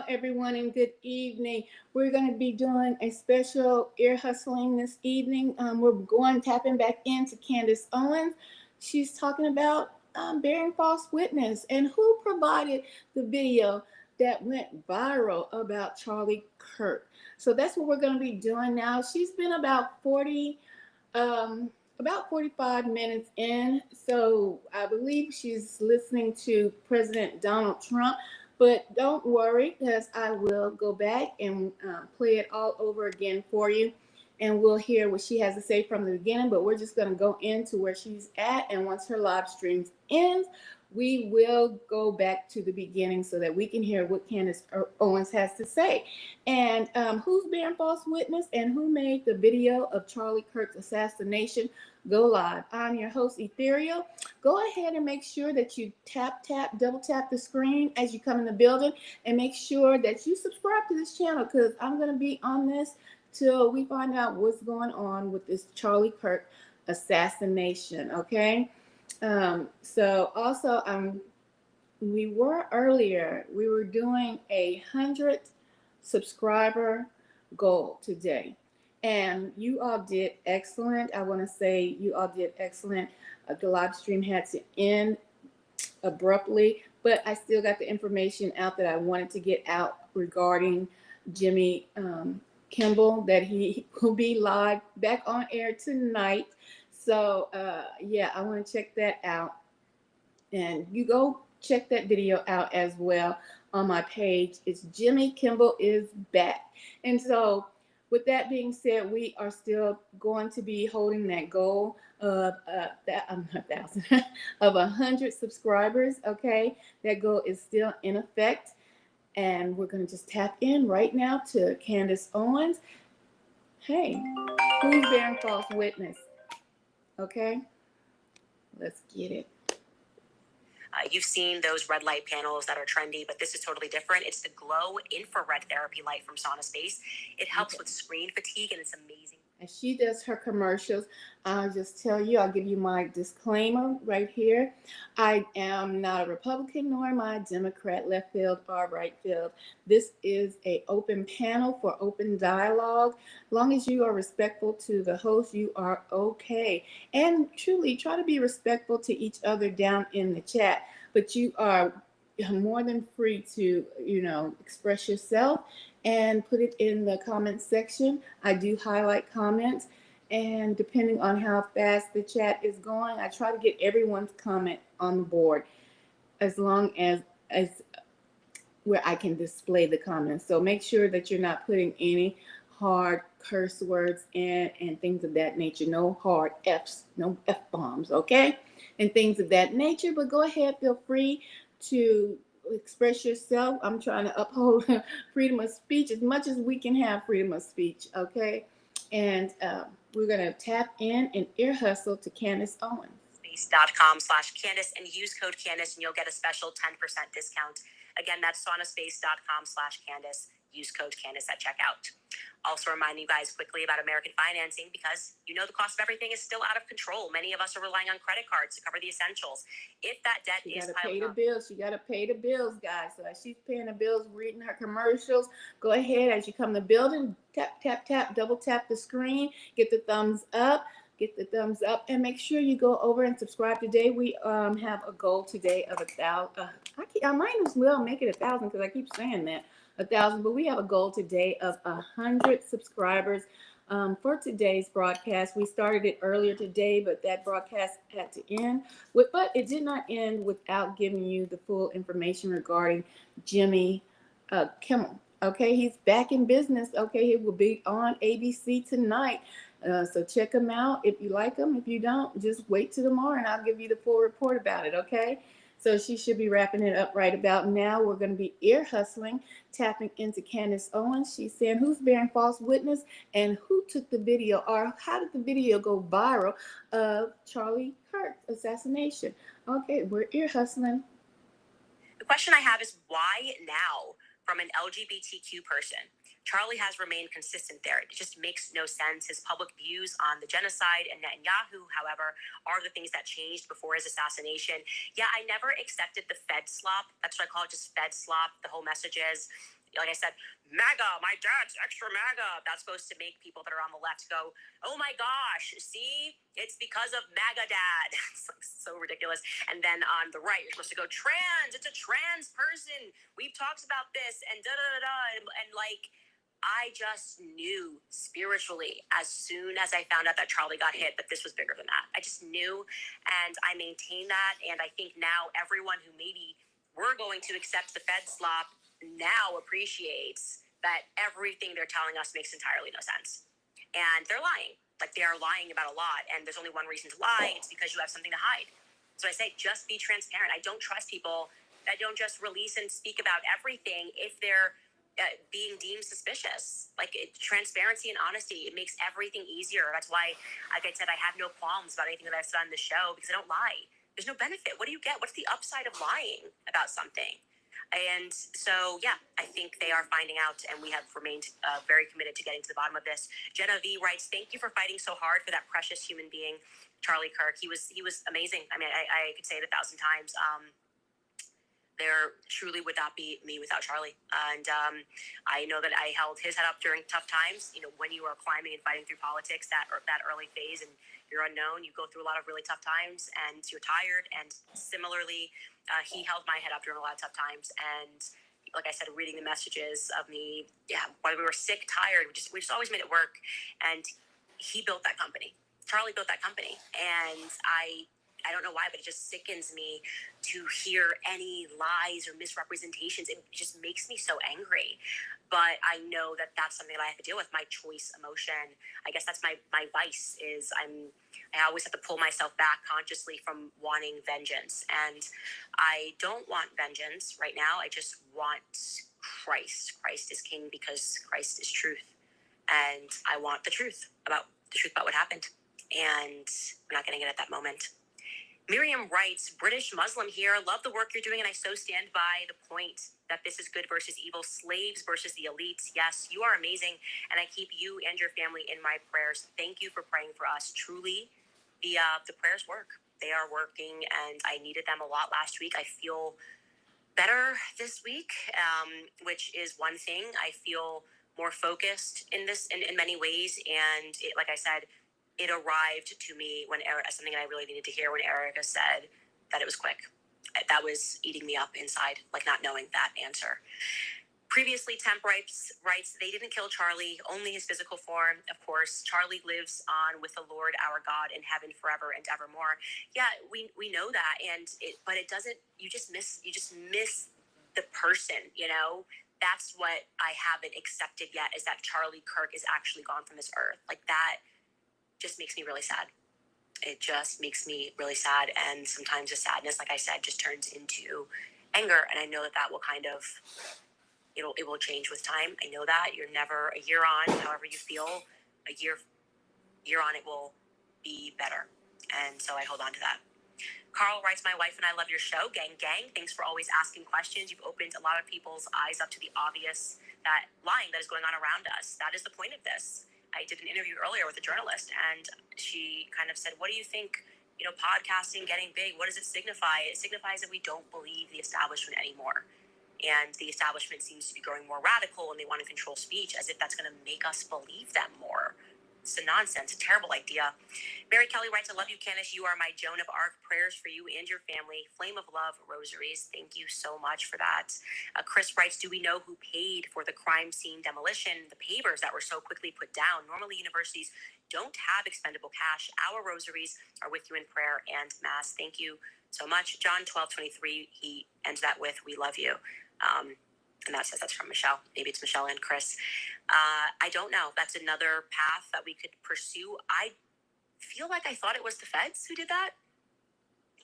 everyone, and good evening. We're going to be doing a special ear hustling this evening. We're going tapping back into Candace Owens. She's talking about bearing false witness and who provided the video that went viral about Charlie Kirk. So that's what we're going to be doing now. She's been about 45 minutes in. So I believe she's listening to President Donald Trump. But don't worry, because I will go back and play it all over again for you. And we'll hear what she has to say from the beginning. But we're just going to go into where she's at. And once her live stream ends, we will go back to the beginning so that we can hear what Candace Owens has to say. And who's bearing false witness and who made the video of Charlie Kirk's assassination go live. I'm your host, Ethereal. Go ahead and make sure that you double tap the screen as you come in the building, and make sure that you subscribe to this channel, because I'm going to be on this till we find out what's going on with this Charlie Kirk assassination, okay? So also, we were doing 100 subscriber goal today. And you all did excellent. I want to say you all did excellent. The live stream had to end abruptly, but I still got the information out that I wanted to get out regarding Jimmy Kimball, that he will be live back on air tonight. So, yeah, I want to check that out. And you go check that video out as well on my page. It's Jimmy Kimball is back. And so, with that being said, we are still going to be holding that goal of 100 subscribers. Okay, that goal is still in effect, and we're going to just tap in right now to Candace Owens. Hey, who's bearing false witness? Okay, let's get it. You've seen those red light panels that are trendy, but this is totally different. It's the glow infrared therapy light from Sauna Space. It helps with screen fatigue, and it's amazing. And she does her commercials. I'll just tell you, I'll give you my disclaimer right here. I am not a Republican, nor am I a Democrat, left field or right field. This is an open panel for open dialogue. As long as you are respectful to the host, you are okay. And truly, try to be respectful to each other down in the chat. But you are more than free to, express yourself and put it in the comment section. I do highlight comments, and depending on how fast the chat is going, I try to get everyone's comment on the board, as long as where I can display the comments. So make sure that you're not putting any hard curse words in and things of that nature. No hard F's, no F-bombs, okay? And things of that nature. But go ahead, feel free to express yourself. I'm trying to uphold freedom of speech as much as we can have freedom of speech, okay? And we're going to tap in and ear hustle to Candace Owens. Space.com/Candace and use code Candace, and you'll get a special 10% discount. Again, that's saunaspace.com/Candace. Use code Candace at checkout. Also reminding you guys quickly about American financing, because the cost of everything is still out of control. Many of us are relying on credit cards to cover the essentials. If that debt is piling up, she got to pay the bills, guys. So as she's paying the bills, reading her commercials, go ahead as you come to the building, tap, double tap the screen, get the thumbs up. And make sure you go over and subscribe today. We have a goal today of 1,000. I might as well make it 1,000, because I keep saying that. 1,000, but we have a goal today of 100 subscribers for today's broadcast. We started it earlier today, but that broadcast had to end. But it did not end without giving you the full information regarding Jimmy Kimmel. Okay, he's back in business. Okay, he will be on ABC tonight. So check him out if you like him. If you don't, just wait till tomorrow and I'll give you the full report about it, okay? So she should be wrapping it up right about now. We're going to be ear hustling, tapping into Candace Owens. She's saying who's bearing false witness and who took the video, or how did the video go viral of Charlie Kirk's assassination. Okay, we're ear hustling. The question I have is, why now from an LGBTQ person? Charlie has remained consistent there. It just makes no sense. His public views on the genocide and Netanyahu, however, are the things that changed before his assassination. Yeah, I never accepted the Fed slop. That's what I call it, just Fed slop. The whole message is, like I said, MAGA, my dad's extra MAGA. That's supposed to make people that are on the left go, oh my gosh, see, it's because of MAGA dad. It's like so ridiculous. And then on the right, you're supposed to go trans. It's a trans person. We've talked about this and da da da da. And like, I just knew spiritually as soon as I found out that Charlie got hit that this was bigger than that. I just knew, and I maintain that. And I think now everyone who maybe were going to accept the Fed slop now appreciates that everything they're telling us makes entirely no sense. And they're lying. Like, they are lying about a lot. And there's only one reason to lie. It's because you have something to hide. So I say, just be transparent. I don't trust people that don't just release and speak about everything if they're being deemed suspicious. Like, transparency and honesty, it makes everything easier. That's why, like I said, I have no qualms about anything that I've said on the show, because I don't lie. There's no benefit. What do you get? What's the upside of lying about something? And so, yeah, I think they are finding out, and we have remained very committed to getting to the bottom of this. Jenna V writes, thank you for fighting so hard for that precious human being, Charlie Kirk. He was amazing. I mean, I could say it 1,000 times. There truly would not be me without Charlie. And I know that I held his head up during tough times. You know, when you are climbing and fighting through politics, that early phase, and you're unknown, you go through a lot of really tough times, and you're tired. And similarly, he held my head up during a lot of tough times. And like I said, reading the messages of me, when we were sick, tired, we just always made it work. And he built that company. Charlie built that company. And I don't know why, but it just sickens me to hear any lies or misrepresentations. It just makes me so angry. But I know that that's something that I have to deal with, my choice emotion. I guess that's my vice, is I always have to pull myself back consciously from wanting vengeance. And I don't want vengeance right now. I just want Christ. Christ is king because Christ is truth. And I want the truth about what happened. And I'm not getting it at that moment. Miriam writes, British Muslim here. Love the work you're doing, and I so stand by the point that this is good versus evil, slaves versus the elites. Yes, you are amazing, and I keep you and your family in my prayers. Thank you for praying for us. Truly, the prayers work. They are working, and I needed them a lot last week. I feel better this week, which is one thing. I feel more focused in many ways, and like I said, it arrived to me when something I really needed to hear when Erica said that it was quick. That was eating me up inside, like not knowing that answer. Previously, Temp writes, they didn't kill Charlie, only his physical form. Of course, Charlie lives on with the Lord our God in heaven forever and evermore. Yeah, we know that, but it doesn't. You just miss the person. You know, that's what I haven't accepted yet, is that Charlie Kirk is actually gone from this earth. Like, that just makes me really sad. It just makes me really sad. And sometimes the sadness, like I said, just turns into anger. And I know that will kind of, it will change with time. I know that. You're never a year on, however you feel, a year on, it will be better. And so I hold on to that. Carl writes, my wife and I love your show. Gang, gang. Thanks for always asking questions. You've opened a lot of people's eyes up to the obvious lying that is going on around us. That is the point of this. I did an interview earlier with a journalist, and she kind of said, what do you think, podcasting getting big, what does it signify? It signifies that we don't believe the establishment anymore. And the establishment seems to be growing more radical, and they want to control speech as if that's going to make us believe them more. It's a nonsense, a terrible idea. Mary Kelly writes, I love you, Candace. You are my Joan of Arc. Prayers for you and your family. Flame of love, rosaries. Thank you so much for that. Chris writes, do we know who paid for the crime scene demolition, the pavers that were so quickly put down? Normally, universities don't have expendable cash. Our rosaries are with you in prayer and mass. Thank you so much. John 12:23, he ends that with, we love you. And that says that's from Michelle. Maybe it's Michelle and Chris. I don't know. That's another path that we could pursue. I feel like I thought it was the feds who did that.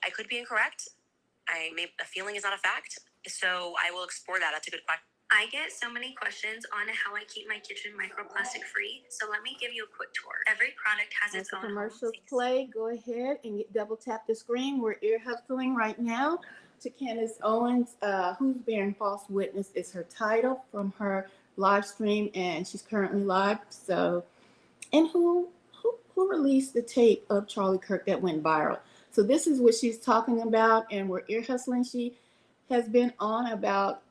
I could be incorrect. A feeling is not a fact. So I will explore that. That's a good question. I get so many questions on how I keep my kitchen microplastic free. So let me give you a quick tour. Every product has its As the own commercials home play, go ahead and double tap the screen. We're ear hustling right now to Candace Owens, Who's Bearing False Witness is her title from her live stream, and she's currently live. So, and who released the tape of Charlie Kirk that went viral? So this is what she's talking about, and we're ear hustling. She has been on about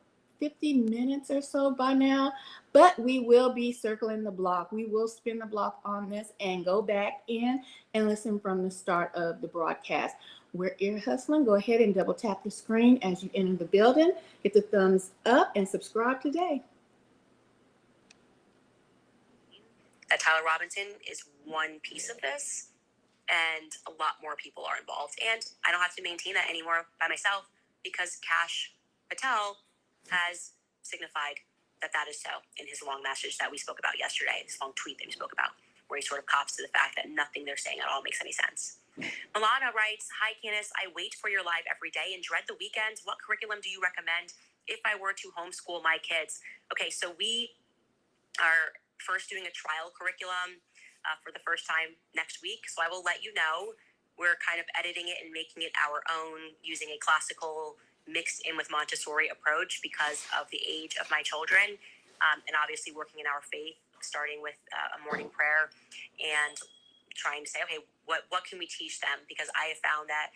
50 minutes or so by now, but we will be circling the block. We will spin the block on this and go back in and listen from the start of the broadcast. We're ear hustling. Go ahead and double tap the screen as you enter the building. Hit the thumbs up and subscribe today. That Tyler Robinson is one piece of this, and a lot more people are involved. And I don't have to maintain that anymore by myself because Cash Patel has signified that that is so in his long message that we spoke about yesterday, his long tweet that we spoke about, where he sort of cops to the fact that nothing they're saying at all makes any sense. Milana writes, "Hi, Candace. I wait for your live every day and dread the weekends. What curriculum do you recommend if I were to homeschool my kids?" Okay, so we are first doing a trial curriculum for the first time next week. So I will let you know. We're kind of editing it and making it our own using a classical mixed in with Montessori approach because of the age of my children. And obviously working in our faith, starting with a morning prayer and trying to say, okay, what can we teach them? Because I have found that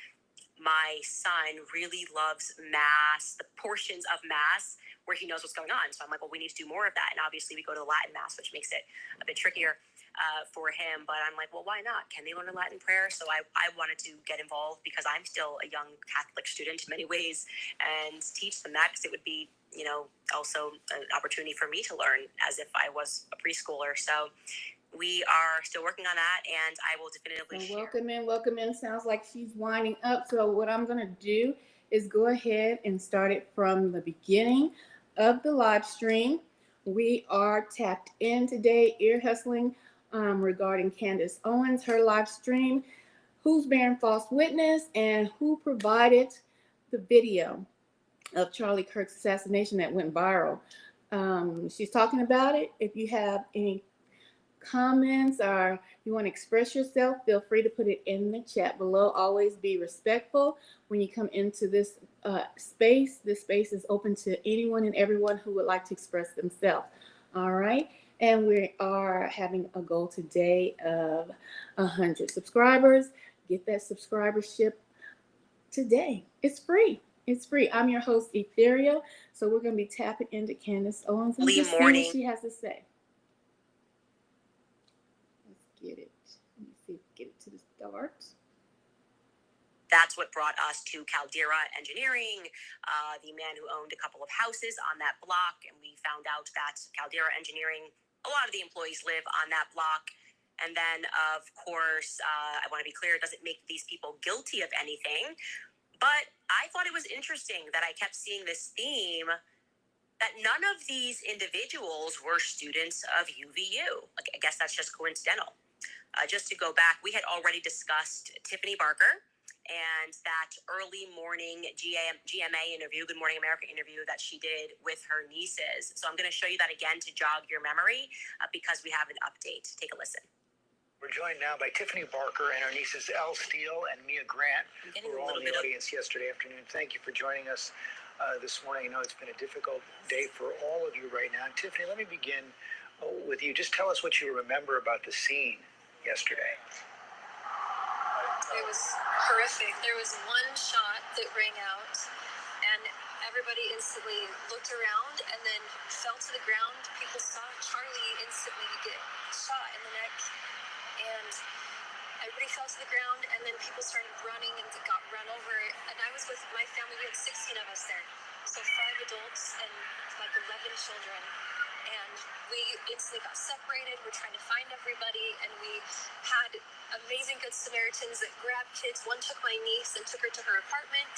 my son really loves mass, the portions of mass where he knows what's going on. So I'm like, well, we need to do more of that. And obviously we go to the Latin mass, which makes it a bit trickier for him. But I'm like, well, why not? Can they learn a Latin prayer? So I wanted to get involved because I'm still a young Catholic student in many ways and teach them that because it would be, also an opportunity for me to learn as if I was a preschooler. So we are still working on that, and I will definitively share. Welcome in. Sounds like she's winding up. So what I'm going to do is go ahead and start it from the beginning of the live stream. We are tapped in today, ear hustling regarding Candace Owens, her live stream, who's bearing false witness, and who provided the video of Charlie Kirk's assassination that went viral. She's talking about it. If you have any comments or you want to express yourself, feel free to put it in the chat below. Always be respectful when you come into this space. This space is open to anyone and everyone who would like to express themselves. All right. And we are having a goal today of 100 subscribers. Get that subscribership today. It's free. It's free. I'm your host, Ethereal. So we're going to be tapping into Candace Owens and just see what she has to say. Get it. Let me see if we get it to the start. That's what brought us to Caldera Engineering, the man who owned a couple of houses on that block. And we found out that Caldera Engineering, a lot of the employees live on that block. And then, of course, I want to be clear, it doesn't make these people guilty of anything. But I thought it was interesting that I kept seeing this theme that none of these individuals were students of UVU. Like, I guess that's just coincidental. Just to go back, we had already discussed Tiffany Barker and that early morning GMA interview, Good Morning America interview that she did with her nieces. So I'm going to show you that again to jog your memory because we have an update. Take a listen. We're joined now by Tiffany Barker and her nieces Elle Steele and Mia Grant, who were all in the audience yesterday afternoon. Thank you for joining us this morning. I know it's been a difficult day for all of you right now. Tiffany, let me begin with you. Just tell us what you remember about the scene yesterday. It was horrific. There was one shot that rang out, and everybody instantly looked around and then fell to the ground. People saw Charlie instantly get shot in the neck, and everybody fell to the ground, and then people started running and got run over. And I was with my family. We had 16 of us there, so 5 adults and like 11 children. And we instantly got separated. We're trying to find everybody, and we had amazing good Samaritans that grabbed kids. One took my niece and took her to her apartment.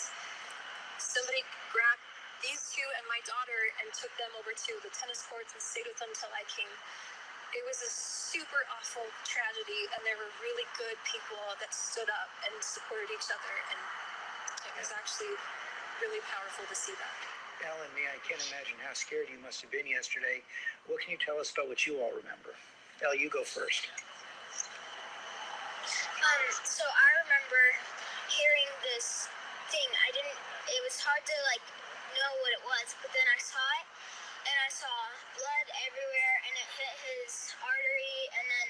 Somebody grabbed these 2 and my daughter and took them over to the tennis courts and stayed with them until I came. It was a super awful tragedy, and there were really good people that stood up and supported each other, and it was actually really powerful to see that. Elle and me, I can't imagine how scared you must have been yesterday. What can you tell us about what you all remember? Elle, you go first. So I remember hearing this thing. It was hard to know what it was, but then I saw it, and I saw blood everywhere, and it hit his artery, and then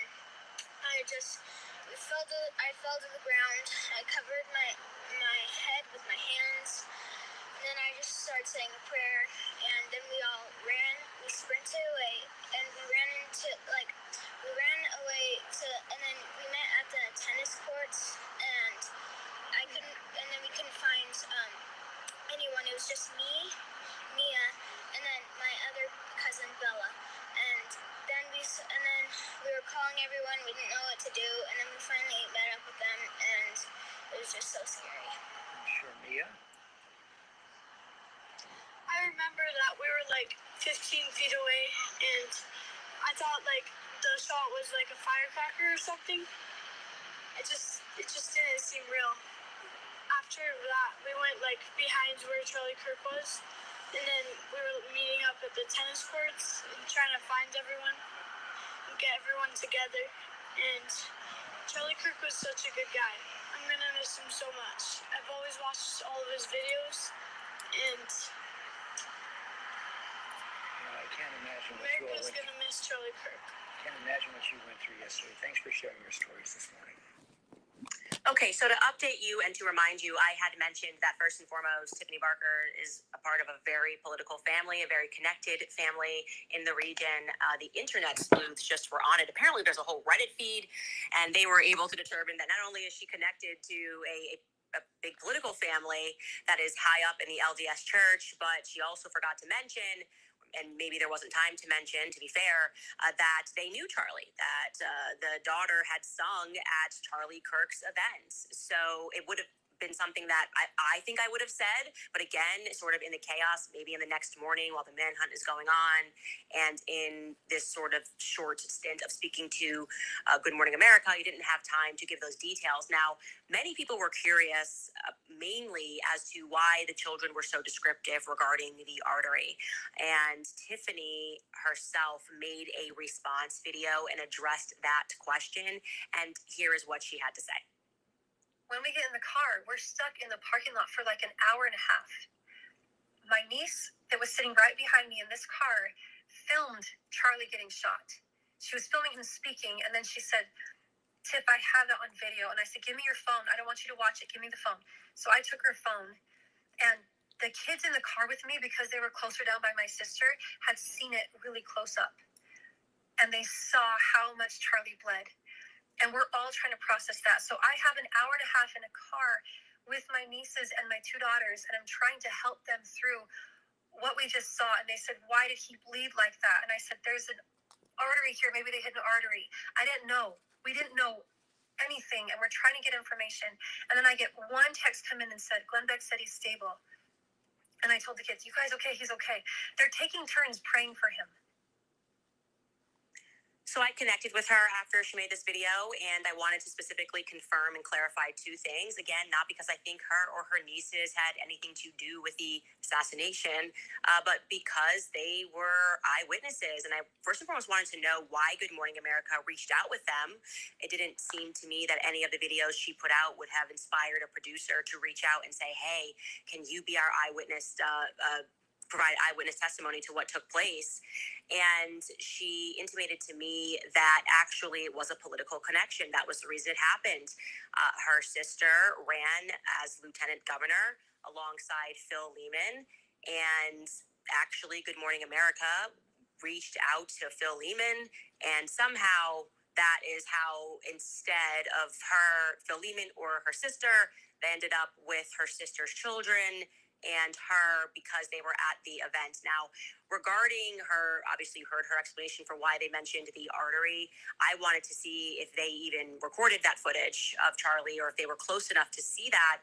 I fell to the ground. I covered my head with my hands. And then I just started saying a prayer, and then we all ran. We sprinted away, and we ran away and then we met at the tennis courts, and then we couldn't find anyone. It was just me, Mia, and then my other cousin Bella, and then we were calling everyone. We didn't know what to do, and then we finally met up with them, and it was just so scary. Sure, Mia? I remember that we were like 15 feet away, and I thought like the shot was like a firecracker or something. It just didn't seem real. After that, we went like behind where Charlie Kirk was, and then we were meeting up at the tennis courts and trying to find everyone and get everyone together. And Charlie Kirk was such a good guy. I'm gonna miss him so much. I've always watched all of his videos, and I can't imagine what you all America's went gonna miss Charlie Kirk. Can't imagine what you went through yesterday. Thanks for sharing your stories this morning. Okay, so to update you and to remind you, I had mentioned that first and foremost, Tiffany Barker is a part of a very political family, a very connected family in the region. The internet sleuths just were on it. Apparently, there's a whole Reddit feed, and they were able to determine that not only is she connected to a big political family that is high up in the LDS church, but she also forgot to mention, and maybe there wasn't time to mention, to be fair, that they knew Charlie, that the daughter had sung at Charlie Kirk's events. So it would have been something that I think I would have said, but again, sort of in the chaos, maybe in the next morning while the manhunt is going on, and in this sort of short stint of speaking to Good Morning America, you didn't have time to give those details. Now, many people were curious mainly as to why the children were so descriptive regarding the artery, and Tiffany herself made a response video and addressed that question, and here is what she had to say. When we get in the car, we're stuck in the parking lot for like an hour and a half. My niece that was sitting right behind me in this car filmed Charlie getting shot. She was filming him speaking, and then she said, "Tiff, I have it on video." And I said, "Give me your phone. I don't want you to watch it. Give me the phone." So I took her phone, and the kids in the car with me, because they were closer down by my sister, had seen it really close up. And they saw how much Charlie bled. And we're all trying to process that. So I have an hour and a half in a car with my nieces and my two daughters, and I'm trying to help them through what we just saw. And they said, "Why did he bleed like that?" And I said, "There's an artery here. Maybe they hit an artery." I didn't know. We didn't know anything, and we're trying to get information. And then I get one text come in and said, "Glenn Beck said he's stable." And I told the kids, "You guys okay? He's okay." They're taking turns praying for him. So I connected with her after she made this video, and I wanted to specifically confirm and clarify two things. Again, not because I think her or her nieces had anything to do with the assassination, but because they were eyewitnesses. And I first and foremost wanted to know why Good Morning America reached out with them. It didn't seem to me that any of the videos she put out would have inspired a producer to reach out and say, "Hey, can you be our eyewitness, provide eyewitness testimony to what took place?" And she intimated to me that actually it was a political connection. That was the reason it happened. Her sister ran as lieutenant governor alongside Phil Lehman, and actually Good Morning America reached out to Phil Lehman, and somehow that is how, instead of Phil Lehman or her sister, they ended up with her sister's children and her, because they were at the event. Now, regarding her, obviously you heard her explanation for why they mentioned the artery. I wanted to see if they even recorded that footage of Charlie, or if they were close enough to see that.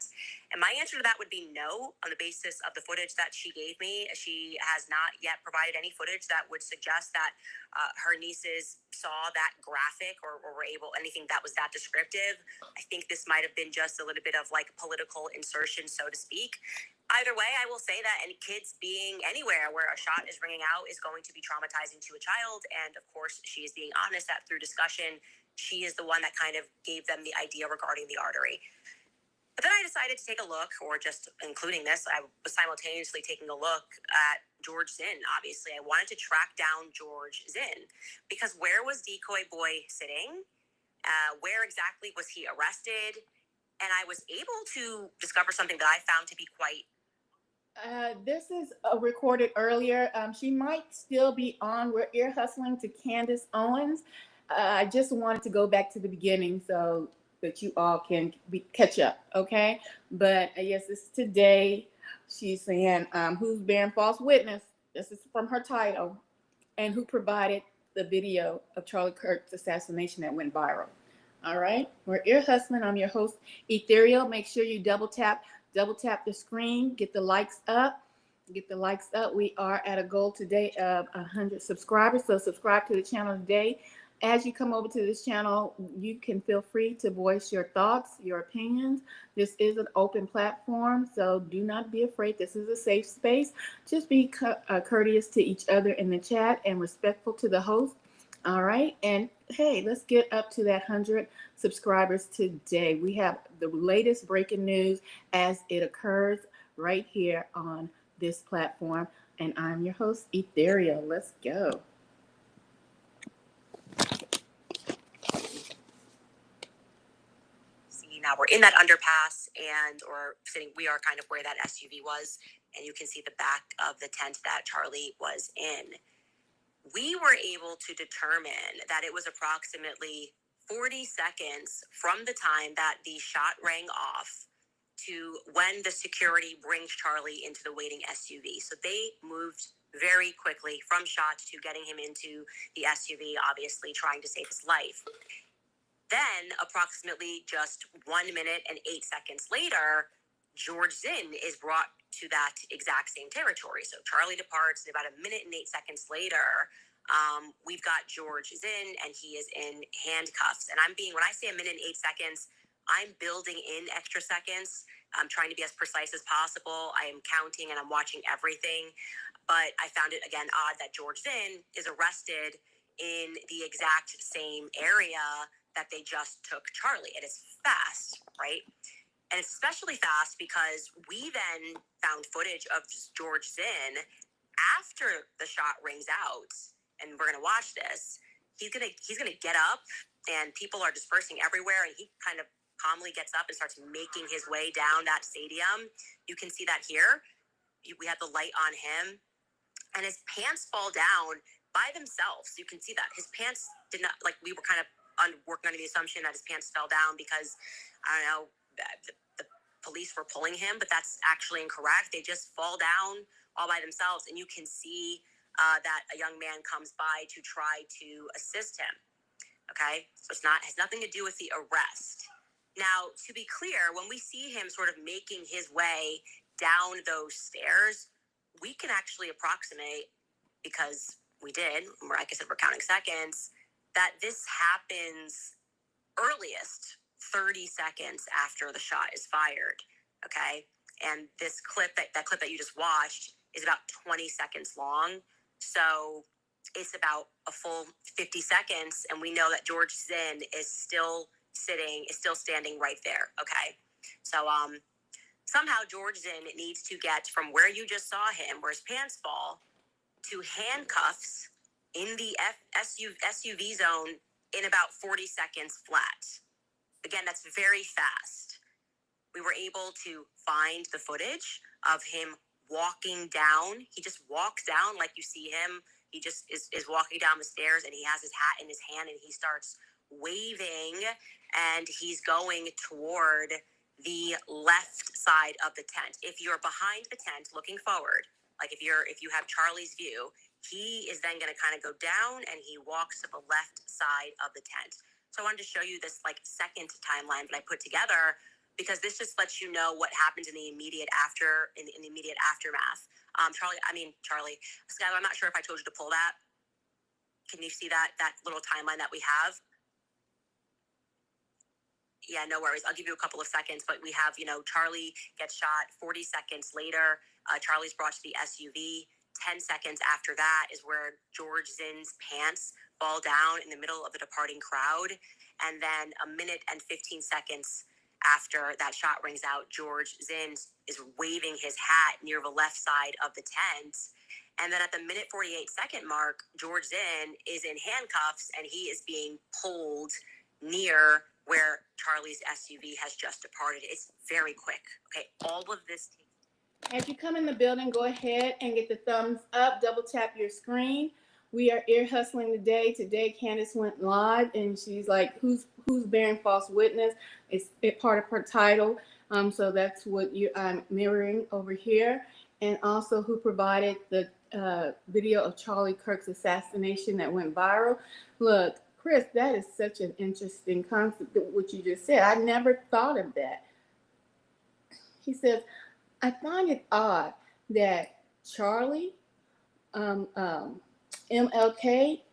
And my answer to that would be no, on the basis of the footage that she gave me. She has not yet provided any footage that would suggest that her nieces saw that graphic or were able, anything that was that descriptive. I think this might have been just a little bit of like political insertion, so to speak. Either way, I will say that any kids being anywhere where a shot is ringing out is going to be traumatizing to a child. And of course, she is being honest that through discussion, she is the one that kind of gave them the idea regarding the artery. But then I decided to take a look, or just including this, I was simultaneously taking a look at George Zinn. Obviously, I wanted to track down George Zinn, because where was Decoy Boy sitting? Where exactly was he arrested? And I was able to discover something that I found to be quite This is recorded earlier. She might still be on. We're ear hustling to Candace Owens. I just wanted to go back to the beginning so that you all can catch up, okay? But yes, this is today. She's saying, who's bearing false witness? This is from her title. And who provided the video of Charlie Kirk's assassination that went viral. All right, we're ear hustling. I'm your host, Ethereal. Make sure you double tap the screen, get the likes up. We are at a goal today of 100 subscribers, so subscribe to the channel today. As you come over to this channel, you can feel free to voice your thoughts, your opinions. This is an open platform, so do not be afraid. This is a safe space. Just be courteous to each other in the chat and respectful to the host. All right, and hey, let's get up to that 100 subscribers today. We have the latest breaking news as it occurs right here on this platform, and I'm your host, Ethereal. Let's go. See, now we're in that underpass, we are kind of where that SUV was, and you can see the back of the tent that Charlie was in. We were able to determine that it was approximately 40 seconds from the time that the shot rang off to when the security brings Charlie into the waiting SUV. So they moved very quickly from shot to getting him into the SUV, obviously trying to save his life. Then, approximately just 1 minute and 8 seconds later, George Zinn is brought to that exact same territory. So Charlie departs, and about 1 minute and 8 seconds later, we've got George Zinn, and he is in handcuffs. And when I say 1 minute and 8 seconds, I'm building in extra seconds. I'm trying to be as precise as possible. I am counting and I'm watching everything. But I found it, again, odd that George Zinn is arrested in the exact same area that they just took Charlie. It is fast, right? And it's especially fast because we then found footage of George Zinn after the shot rings out, and we're gonna watch this. He's gonna get up, and people are dispersing everywhere, and he kind of calmly gets up and starts making his way down that stadium. You can see that here. We have the light on him, and his pants fall down by themselves. You can see that his pants did not, like, we were kind of working under the assumption that his pants fell down because, I don't know, the police were pulling him, but that's actually incorrect. They just fall down all by themselves, and you can see that a young man comes by to try to assist him. Okay, so has nothing to do with the arrest. Now, to be clear, when we see him sort of making his way down those stairs, we can actually approximate, because we did, like I said, we're counting seconds, that this happens earliest 30 seconds after the shot is fired, okay? And this clip, that clip that you just watched, is about 20 seconds long. So it's about a full 50 seconds, and we know that George Zinn is still standing right there, okay? So somehow George Zinn needs to get from where you just saw him, where his pants fall, to handcuffs in the SUV zone in about 40 seconds flat. Again, that's very fast. We were able to find the footage of him walking down. He just walks down like you see him. He just is walking down the stairs, and he has his hat in his hand, and he starts waving, and he's going toward the left side of the tent. If you're behind the tent looking forward, like if you have Charlie's view, he is then going to kind of go down, and he walks to the left side of the tent. So I wanted to show you this second timeline that I put together, because this just lets you know what happens in the immediate aftermath. Charlie, Skylar, I'm not sure if I told you to pull that. Can you see that little timeline that we have? Yeah, no worries. I'll give you a couple of seconds, but we have, Charlie gets shot. 40 seconds later, Charlie's brought to the SUV. 10 seconds after that is where George Zinn's pants fall down in the middle of the departing crowd. And then 1 minute and 15 seconds after that shot rings out, George Zinn is waving his hat near the left side of the tent. And then at the minute 48 second mark, George Zinn is in handcuffs, and he is being pulled near where Charlie's SUV has just departed. It's very quick. Okay, all of this takes As you come in the building, go ahead and get the thumbs up, double tap your screen. We are ear hustling today. Today, Candace went live and she's like, who's bearing false witness? It's part of her title. So that's what I'm mirroring over here. And also who provided the video of Charlie Kirk's assassination that went viral. Look, Chris, that is such an interesting concept, what you just said. I never thought of that. He says, I find it odd that Charlie, MLK,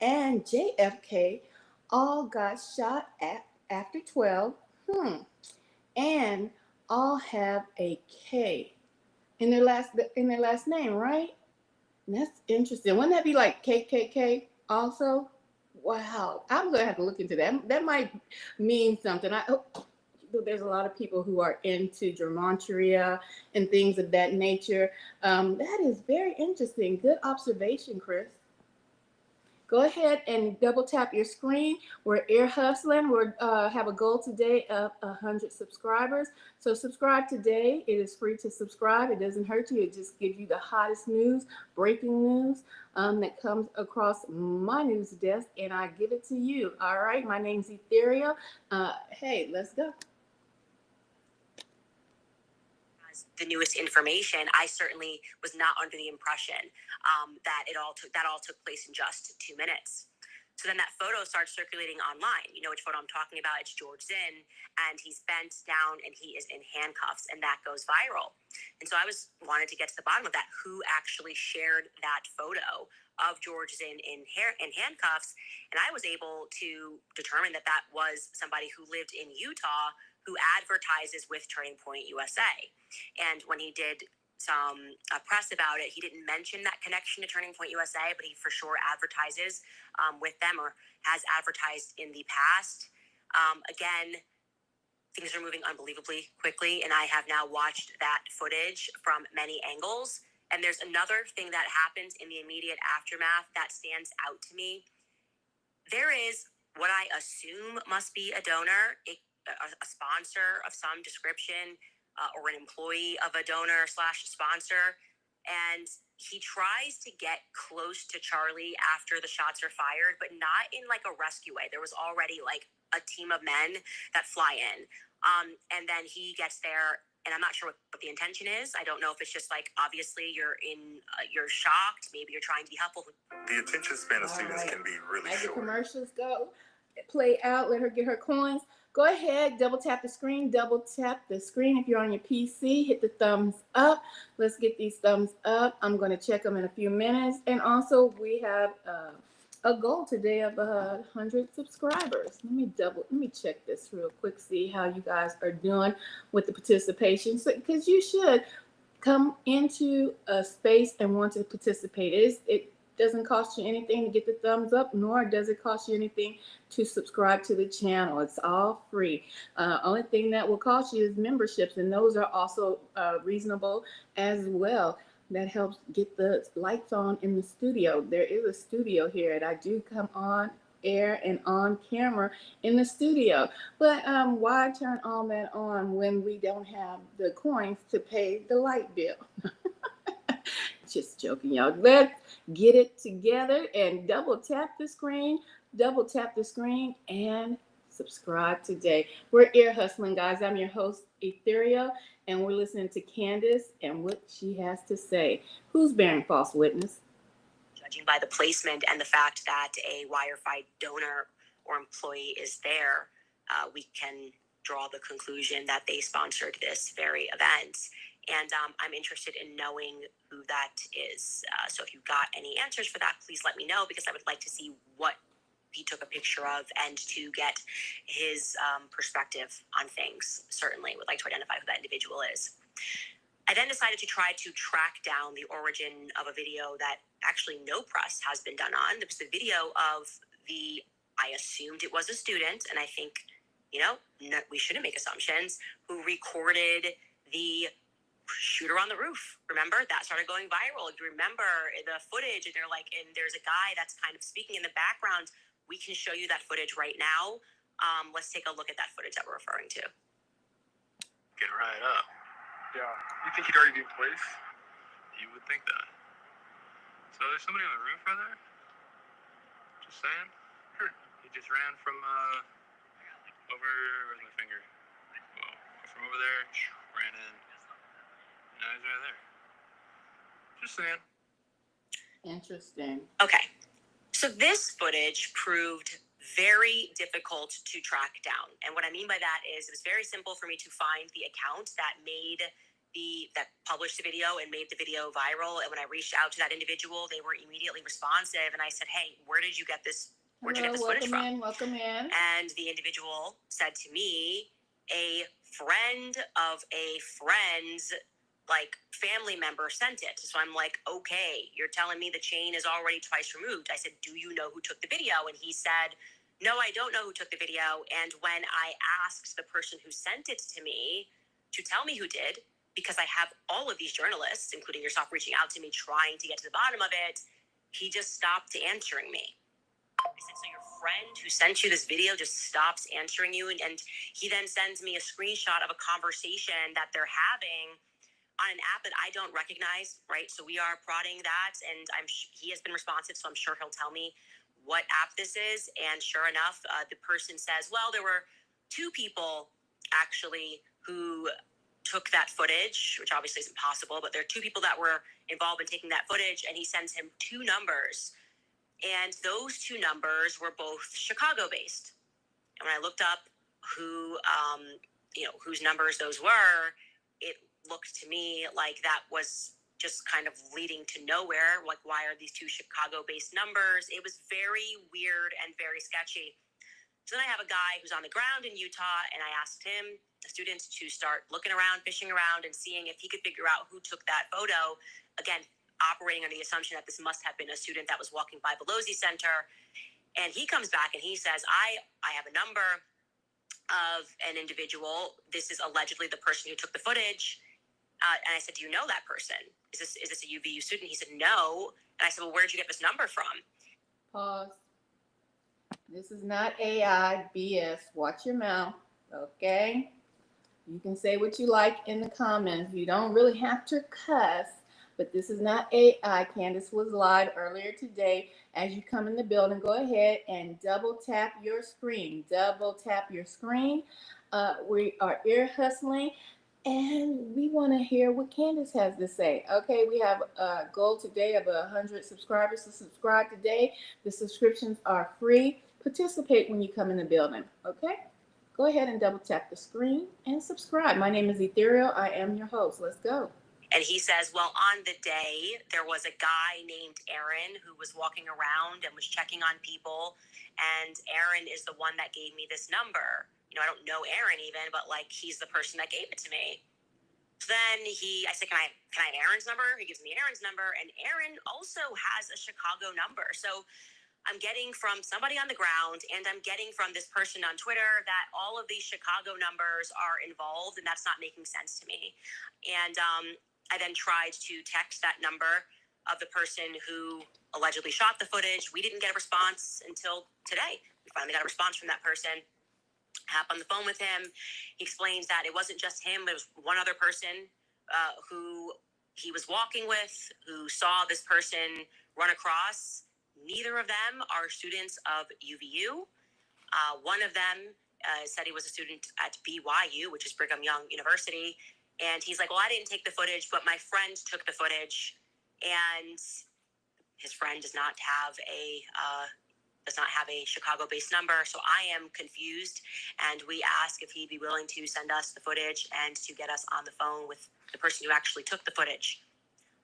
and JFK all got shot at after 12, and all have a K in their last name, right? And that's interesting. Wouldn't that be like KKK also? Wow, I'm gonna have to look into that. That might mean something. There's a lot of people who are into gematria and things of that nature. That is very interesting. Good observation, Chris. Go ahead and double tap your screen. We're ear hustling. We have a goal today of 100 subscribers. So subscribe today. It is free to subscribe. It doesn't hurt you. It just gives you the hottest news, breaking news that comes across my news desk, and I give it to you. All right. My name's Ethereal. Hey, let's go. The newest information, I certainly was not under the impression that all took place in just 2 minutes. So then that photo starts circulating online. You know which photo I'm talking about? It's George Zinn, and he's bent down and he is in handcuffs, and that goes viral. And so I wanted to get to the bottom of that. Who actually shared that photo of George Zinn in handcuffs? And I was able to determine that was somebody who lived in Utah, who advertises with Turning Point USA. And when he did some press about it, he didn't mention that connection to Turning Point USA, but he for sure advertises with them or has advertised in the past. Again, things are moving unbelievably quickly, and I have now watched that footage from many angles. And there's another thing that happens in the immediate aftermath that stands out to me. There is what I assume must be a donor, a sponsor of some description, or an employee of a donor / sponsor. And he tries to get close to Charlie after the shots are fired, but not in like a rescue way. There was already like a team of men that fly in. And then he gets there, and I'm not sure what the intention is. I don't know if it's just like, obviously you're shocked. Maybe you're trying to be helpful. The attention span of students can be really As short. the commercials play out, let her get her coins. Go ahead, double tap the screen, If you're on your PC, hit the thumbs up. Let's get these thumbs up. I'm going to check them in a few minutes. And also, we have a goal today of 100 subscribers. Let me check this real quick, see how you guys are doing with the participation. Because you should come into a space and want to participate. It doesn't cost you anything to get the thumbs up, nor does it cost you anything to subscribe to the channel. It's all free. Only thing that will cost you is memberships, and those are also reasonable as well. That helps get the lights on in the studio. There is a studio here, and I do come on air and on camera in the studio. But why turn all that on when we don't have the coins to pay the light bill? Just joking, y'all. Let's get it together and double tap the screen, and subscribe today. We're ear hustling, guys. I'm your host, Ethereal, and we're listening to Candace and what she has to say. Who's bearing false witness? Judging by the placement and the fact that a wire-fied donor or employee is there, we can draw the conclusion that they sponsored this very event. And I'm interested in knowing who that is. So if you've got any answers for that, please let me know, because I would like to see what he took a picture of and to get his perspective on things. Certainly would like to identify who that individual is. I then decided to try to track down the origin of a video that actually no press has been done on. It was the video of I assumed it was a student, and I think, we shouldn't make assumptions, who recorded the shooter on the roof. Remember, that started going viral. If you remember the footage, and there's a guy that's kind of speaking in the background. We can show you that footage right now. Let's take a look at that footage that we're referring to. Get right up. Yeah. You think he'd already be in place? You would think that. So there's somebody on the roof right there? Just saying. He just ran from, over, where's my finger? Whoa. From over there, ran in. Now he's right there. Just saying. Interesting. Okay. So this footage proved very difficult to track down. And what I mean by that is it was very simple for me to find the account that published the video and made the video viral. And when I reached out to that individual, they were immediately responsive. And I said, hey, where did you get this? Where'd you get this footage from? Welcome in. And the individual said to me, a friend of a friend's family member sent it. So I'm like, okay, you're telling me the chain is already twice removed. I said, do you know who took the video? And he said, no, I don't know who took the video. And when I asked the person who sent it to me to tell me who did, because I have all of these journalists, including yourself, reaching out to me, trying to get to the bottom of it, he just stopped answering me. I said, so your friend who sent you this video just stops answering you? And he then sends me a screenshot of a conversation that they're having on an app that I don't recognize, right? So we are prodding that, and he has been responsive, so I'm sure he'll tell me what app this is. And sure enough, the person says, well, there were two people actually who took that footage, which obviously is impossible, but there are two people that were involved in taking that footage, and he sends him two numbers. And those two numbers were both Chicago-based. And when I looked up whose numbers those were, it looked to me like that was just kind of leading to nowhere. Like, why are these two Chicago-based numbers? It was very weird and very sketchy. So then I have a guy who's on the ground in Utah, and I asked him, a student, to start looking around, fishing around, and seeing if he could figure out who took that photo. Again, operating under the assumption that this must have been a student that was walking by Pelosi Center. And he comes back and he says, I have a number of an individual. This is allegedly the person who took the footage. And I said, do you know that person? Is this a UVU student? He said, no. And I said, well, where'd you get this number from? Pause. This is not AI BS. Watch your mouth, okay? You can say what you like in the comments. You don't really have to cuss, but this is not AI. Candace was live earlier today. As you come in the building, go ahead and double tap your screen. Double tap your screen. We are ear hustling. And we want to hear what Candace has to say. Okay, we have a goal today of 100 subscribers to subscribe today. The subscriptions are free. Participate when you come in the building, okay? Go ahead and double tap the screen and subscribe. My name is Ethereal. I am your host. Let's go. And he says, well, on the day, there was a guy named Aaron who was walking around and was checking on people. And Aaron is the one that gave me this number. I don't know Aaron even, but he's the person that gave it to me. So then I said, can I have Aaron's number? He gives me Aaron's number, and Aaron also has a Chicago number. So I'm getting from somebody on the ground, and I'm getting from this person on Twitter that all of these Chicago numbers are involved, and that's not making sense to me. And I then tried to text that number of the person who allegedly shot the footage. We didn't get a response until today. We finally got a response from that person. Hop on the phone with him. He explains that it wasn't just him. There was one other person who he was walking with who saw this person run across. Neither of them are students of UVU. One of them said he was a student at BYU, which is Brigham Young University. And he's like, well, I didn't take the footage, but my friend took the footage. And his friend does not have a Chicago-based number. So I am confused, and we ask if he'd be willing to send us the footage and to get us on the phone with the person who actually took the footage.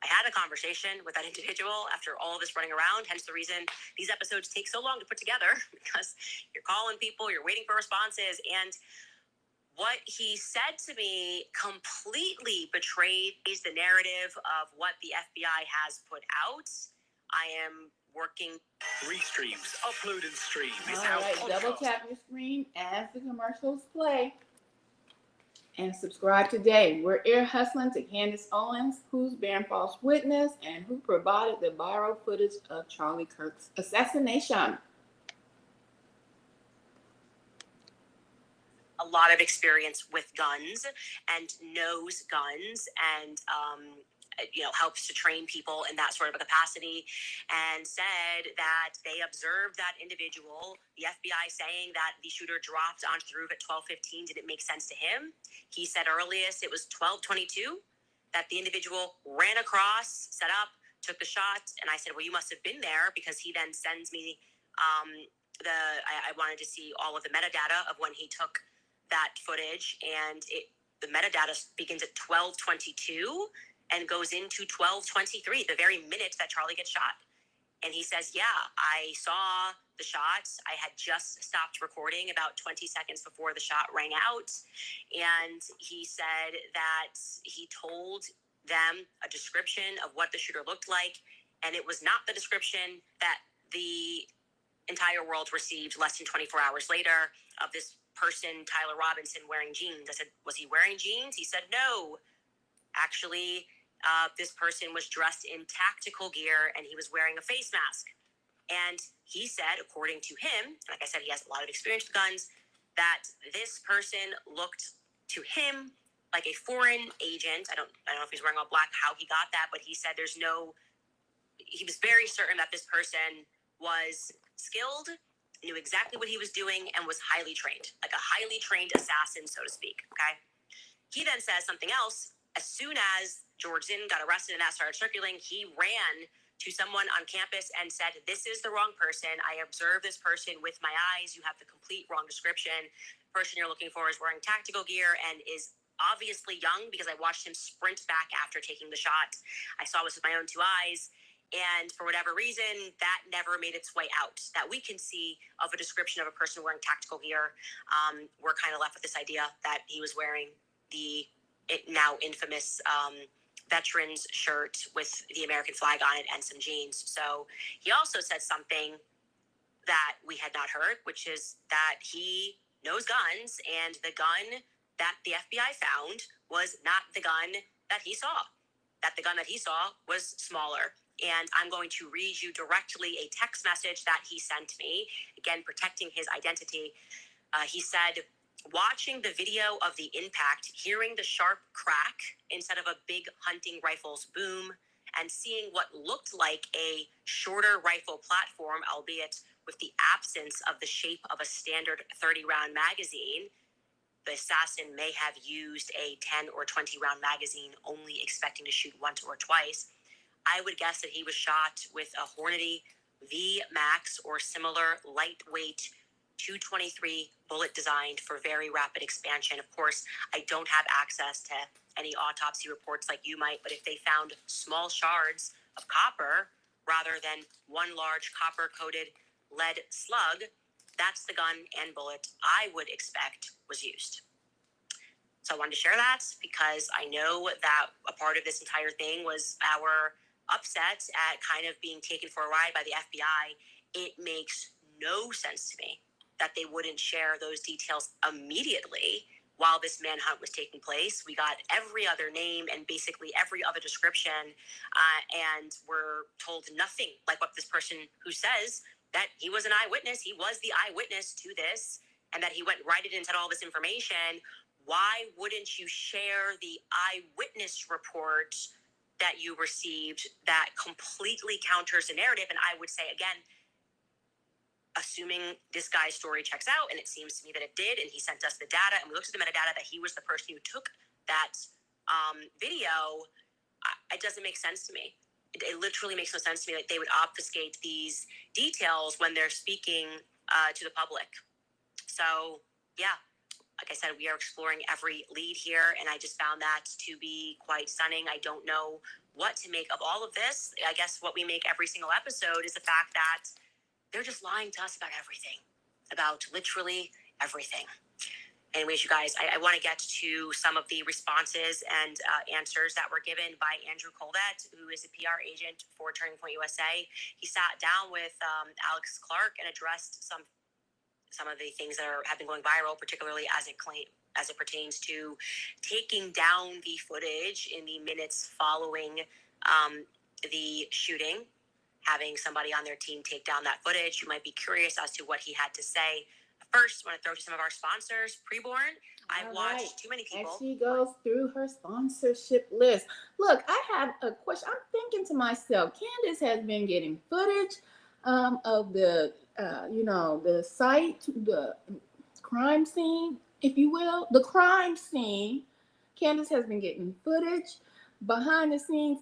I had a conversation with that individual after all of this running around, hence the reason these episodes take so long to put together, because you're calling people, you're waiting for responses, and what he said to me completely betrayed the narrative of what the FBI has put out. I am working. Restreams, upload and stream is All how right, podcasts. double tap your screen as the commercials play. And subscribe today. We're ear hustling to Candace Owens, who's bearing false witness and who provided the viral footage of Charlie Kirk's assassination. a lot of experience with guns and knows guns and, helps to train people in that sort of a capacity, and said that they observed that individual, the FBI saying that the shooter dropped onto the roof at 12:15 didn't make sense to him. He said earliest it was 12:22 that the individual ran across, set up, took the shot, and I said, well, you must have been there, because he then sends me I wanted to see all of the metadata of when he took that footage, and the metadata begins at 12:22 and goes into 12:23, the very minute that Charlie gets shot. And he says, yeah, I saw the shots. I had just stopped recording about 20 seconds before the shot rang out. And he said that he told them a description of what the shooter looked like, and it was not the description that the entire world received less than 24 hours later of this person, Tyler Robinson, wearing jeans. I said, was he wearing jeans? He said, no. Actually, this person was dressed in tactical gear, and he was wearing a face mask. And he said, according to him, like I said, he has a lot of experience with guns, that this person looked to him like a foreign agent. I don't know if he's wearing all black, how he got that, but he said he was very certain that this person was skilled, knew exactly what he was doing, and was highly trained, like a highly trained assassin, so to speak. Okay. He then says something else. As soon as George Zinn got arrested and that started circulating, he ran to someone on campus and said, this is the wrong person. I observed this person with my eyes. You have the complete wrong description. The person you're looking for is wearing tactical gear and is obviously young, because I watched him sprint back after taking the shot. I saw this with my own two eyes. And for whatever reason, that never made its way out, that we can see of a description of a person wearing tactical gear. We're kind of left with this idea that he was wearing the now infamous veterans shirt with the American flag on it and some jeans. So he also said something that we had not heard, which is that he knows guns, and the gun that the FBI found was not the gun that he saw, that the gun that he saw was smaller. And I'm going to read you directly a text message that he sent me, again, protecting his identity. He said, watching the video of the impact, hearing the sharp crack instead of a big hunting rifle's boom, and seeing what looked like a shorter rifle platform, albeit with the absence of the shape of a standard 30-round magazine, the assassin may have used a 10 or 20-round magazine, only expecting to shoot once or twice. I would guess that he was shot with a Hornady V Max or similar lightweight 223 bullet designed for very rapid expansion. Of course, I don't have access to any autopsy reports like you might, but if they found small shards of copper rather than one large copper-coated lead slug, that's the gun and bullet I would expect was used. So I wanted to share that because I know that a part of this entire thing was our upset at kind of being taken for a ride by the FBI. It makes no sense to me that they wouldn't share those details immediately while this manhunt was taking place. We got every other name and basically every other description, and we're told nothing like what this person who says that he was an eyewitness, he was the eyewitness to this, and that he went right in and said all this information. Why wouldn't you share the eyewitness report that you received that completely counters the narrative? And I would say, again, assuming this guy's story checks out, and it seems to me that it did, and he sent us the data, and we looked at the metadata that he was the person who took that video, it doesn't make sense to me. It literally makes no sense to me that they would obfuscate these details when they're speaking to the public. So, yeah, like I said, we are exploring every lead here, and I just found that to be quite stunning. I don't know what to make of all of this. I guess what we make every single episode is the fact that they're just lying to us about everything, about literally everything. Anyways, you guys, I want to get to some of the responses and answers that were given by Andrew Colvett, who is a PR agent for Turning Point USA. He sat down with Alex Clark and addressed some of the things that have been going viral, particularly as it pertains to taking down the footage in the minutes following the shooting, having somebody on their team take down that footage. You might be curious as to what he had to say. Of First, I want to throw to some of our sponsors. Preborn. I've watched right. too many people. As she goes through her sponsorship list. Look, I have a question. I'm thinking to myself, Candace has been getting footage of the, the site, the crime scene, if you will. The crime scene. Candace has been getting footage, behind the scenes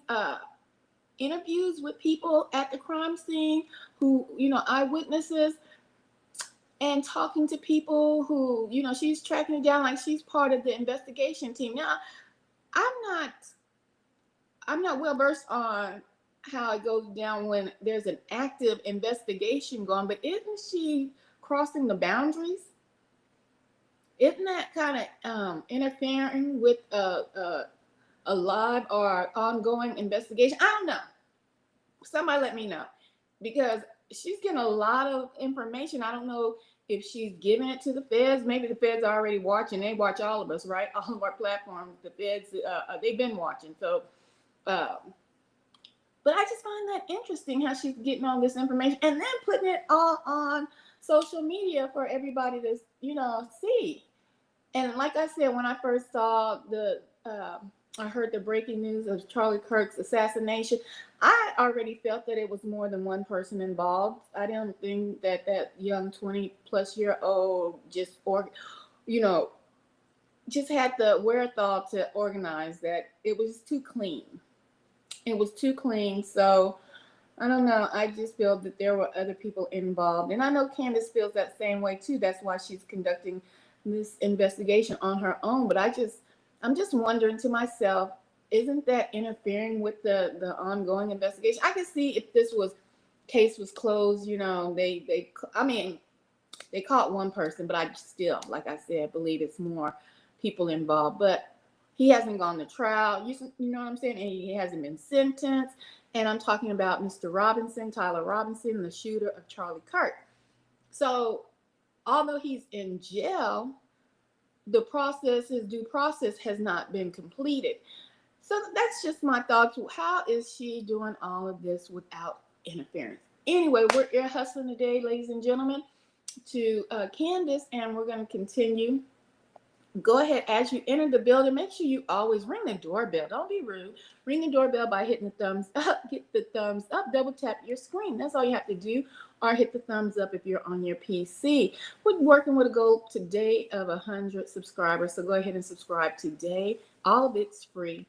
interviews with people at the crime scene who, eyewitnesses, and talking to people who, she's tracking it down like she's part of the investigation team. Now, I'm not well versed on how it goes down when there's an active investigation going, but isn't she crossing the boundaries? Isn't that kind of interfering with a live or ongoing investigation? I don't know. Somebody let me know, because she's getting a lot of information. I don't know if she's giving it to the feds. Maybe the feds are already watching. They watch all of us, right? All of our platforms. The feds, they've been watching. So, but I just find that interesting how she's getting all this information and then putting it all on social media for everybody to, see. And like I said, when I first saw I heard the breaking news of Charlie Kirk's assassination, I already felt that it was more than one person involved. I didn't think that young 20-plus-year-old just had the wherewithal to organize that. It was too clean. It was too clean. So I don't know. I just feel that there were other people involved. And I know Candace feels that same way too. That's why she's conducting this investigation on her own. But I'm just wondering to myself, isn't that interfering with the ongoing investigation? I can see if this case was closed, they caught one person, but I still, like I said, believe it's more people involved. But he hasn't gone to trial. You know what I'm saying? And he hasn't been sentenced. And I'm talking about Mr. Robinson, Tyler Robinson, the shooter of Charlie Kirk. So although he's in jail, his due process has not been completed. So that's just my thoughts. How is she doing all of this without interference? Anyway, we're ear hustling today, ladies and gentlemen, to Candace, and we're going to continue. Go ahead, as you enter the building, make sure you always ring the doorbell. Don't be rude. Ring the doorbell by hitting the thumbs up. Get the thumbs up. Double tap your screen. That's all you have to do. Or hit the thumbs up if you're on your PC. We're working with a goal today of 100 subscribers. So go ahead and subscribe today. All of it's free.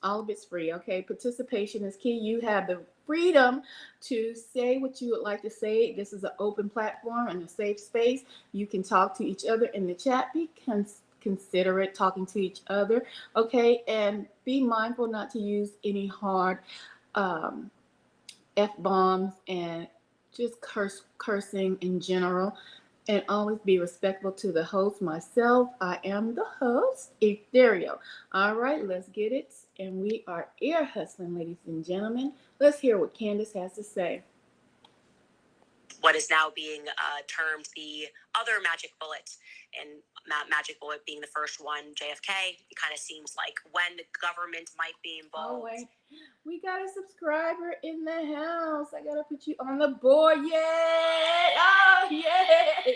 All of it's free, okay? Participation is key. You have the freedom to say what you would like to say. This is an open platform and a safe space. You can talk to each other in the chat. Be considerate talking to each other, okay? And be mindful not to use any hard F-bombs and just cursing in general. And always be respectful to the host. Myself, I am the host, Ethereal. All right, let's get it. And we are ear hustling, ladies and gentlemen. Let's hear what Candace has to say. What is now being termed the other magic bullet, and magic bullet being the first one, JFK. It kind of seems like when the government might be involved. Oh, wait. We got a subscriber in the house. I got to put you on the board. Yay! Oh, yay! Oh, I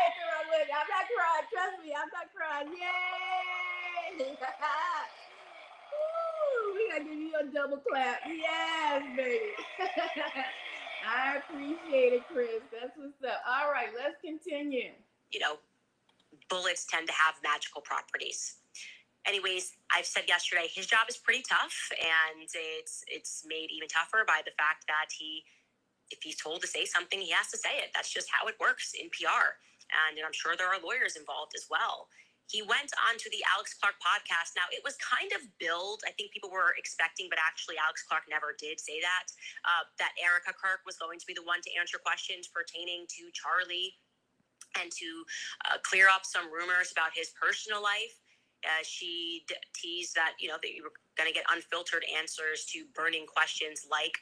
hit the wrong way. I'm not crying. Trust me, I'm not crying. Yay! Woo, we got to give you a double clap. Yes, baby. I appreciate it, Chris. That's what's up. All right, let's continue. Bullets tend to have magical properties. Anyways, I've said yesterday, his job is pretty tough, and it's made even tougher by the fact that if he's told to say something, he has to say it. That's just how it works in PR. And I'm sure there are lawyers involved as well. He went on to the Alex Clark podcast. Now, it was kind of billed. I think people were expecting, but actually Alex Clark never did say that Erica Kirk was going to be the one to answer questions pertaining to Charlie and to clear up some rumors about his personal life. She teased that, that you were going to get unfiltered answers to burning questions like,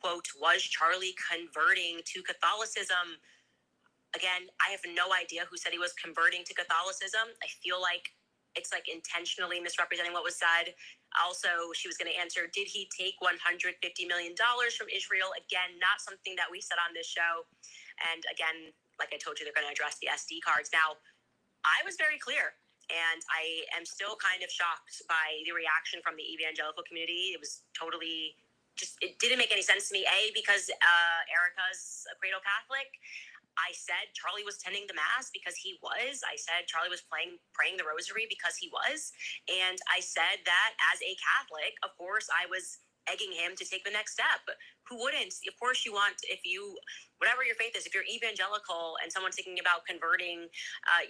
quote, was Charlie converting to Catholicism? Again, I have no idea who said he was converting to Catholicism. I feel like it's like intentionally misrepresenting what was said. Also, she was going to answer, did he take $150 million from Israel? Again, not something that we said on this show. And again, like I told you, they're going to address the SD cards. Now, I was very clear, and I am still kind of shocked by the reaction from the evangelical community. It was totally it didn't make any sense to me. Because Erica's a cradle Catholic. I said Charlie was tending the mass because he was. I said Charlie was praying the rosary because he was. And I said that as a Catholic, of course, I was egging him to take the next step. Who wouldn't? Of course you want, whatever your faith is, if you're evangelical and someone's thinking about converting,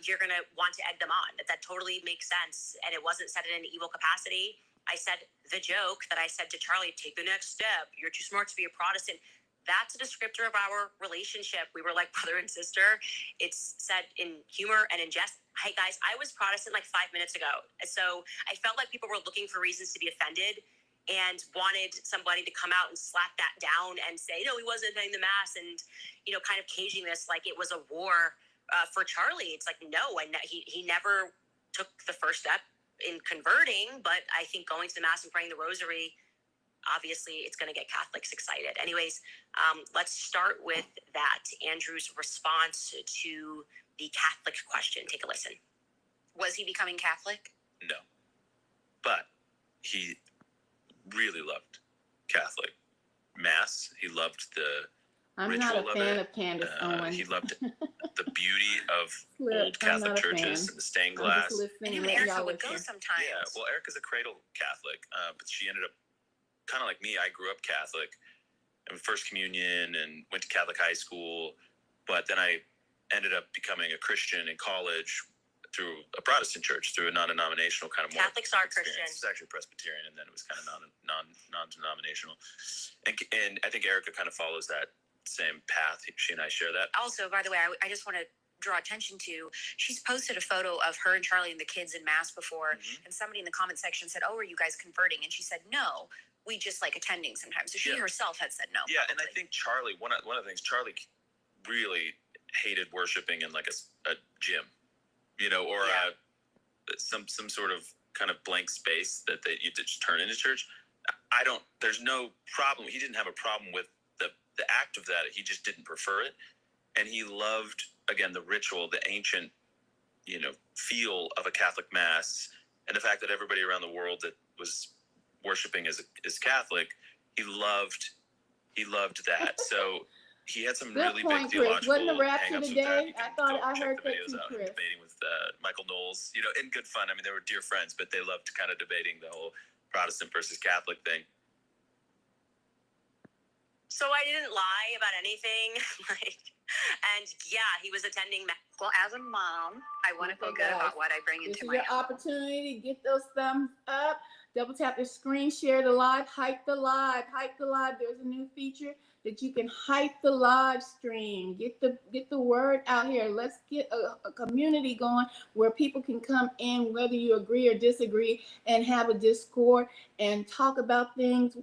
you're going to want to egg them on. That totally makes sense. And it wasn't said in an evil capacity. I said the joke that I said to Charlie, take the next step. You're too smart to be a Protestant. That's a descriptor of our relationship. We were like brother and sister. It's said in humor and in jest. Hey guys, I was Protestant like 5 minutes ago. So I felt like people were looking for reasons to be offended and wanted somebody to come out and slap that down and say, no, he wasn't attending the mass, and, kind of caging this like it was a war for Charlie. It's like, no, and he never took the first step in converting, but I think going to the mass and praying the rosary, obviously it's going to get Catholics excited. Anyways, let's start with that. Andrew's response to the Catholic question. Take a listen. Was he becoming Catholic? No. But he really loved Catholic Mass. He loved the I'm ritual not a fan of of Candace Owen. He loved the beauty of Look, old Catholic churches and the stained glass. And even Erica would go sometimes. Yeah, well, Erica's a cradle Catholic, but she ended up kind of like me. I grew up Catholic, and First Communion, and went to Catholic high school, but then I ended up becoming a Christian in college through a Protestant church, through a non-denominational kind of more Catholics are Christian. It was actually Presbyterian, and then it was kind of non-denominational. And I think Erica kind of follows that same path. She and I share that. Also, by the way, I just want to draw attention to, she's posted a photo of her and Charlie and the kids in mass before, and somebody in the comment section said, oh, are you guys converting? And she said, no, we just like attending sometimes. So she herself had said no. Yeah, probably. And I think Charlie, one of the things, Charlie really hated worshiping in like a gym, or some sort of kind of blank space that you just turn into church. There's no problem. He didn't have a problem with the act of that. He just didn't prefer it. And he loved, again, the ritual, the ancient, feel of a Catholic Mass, and the fact that everybody around the world that was worshiping as Catholic, he loved that. So he had some really big theological Wasn't the rapture hang-ups today? with that. I thought I heard the that videos too, out, Chris. debating with Michael Knowles, in good fun. I mean, they were dear friends, but they loved kind of debating the whole Protestant versus Catholic thing. So I didn't lie about anything. And he was attending. Well, as a mom, I want to feel good about what I bring into my home. This is your opportunity to get those thumbs up. Double tap the screen, share the live, hype the live. There's a new feature that you can hype the live stream. Get the word out here. Let's get a community going where people can come in, whether you agree or disagree, and have a Discord and talk about things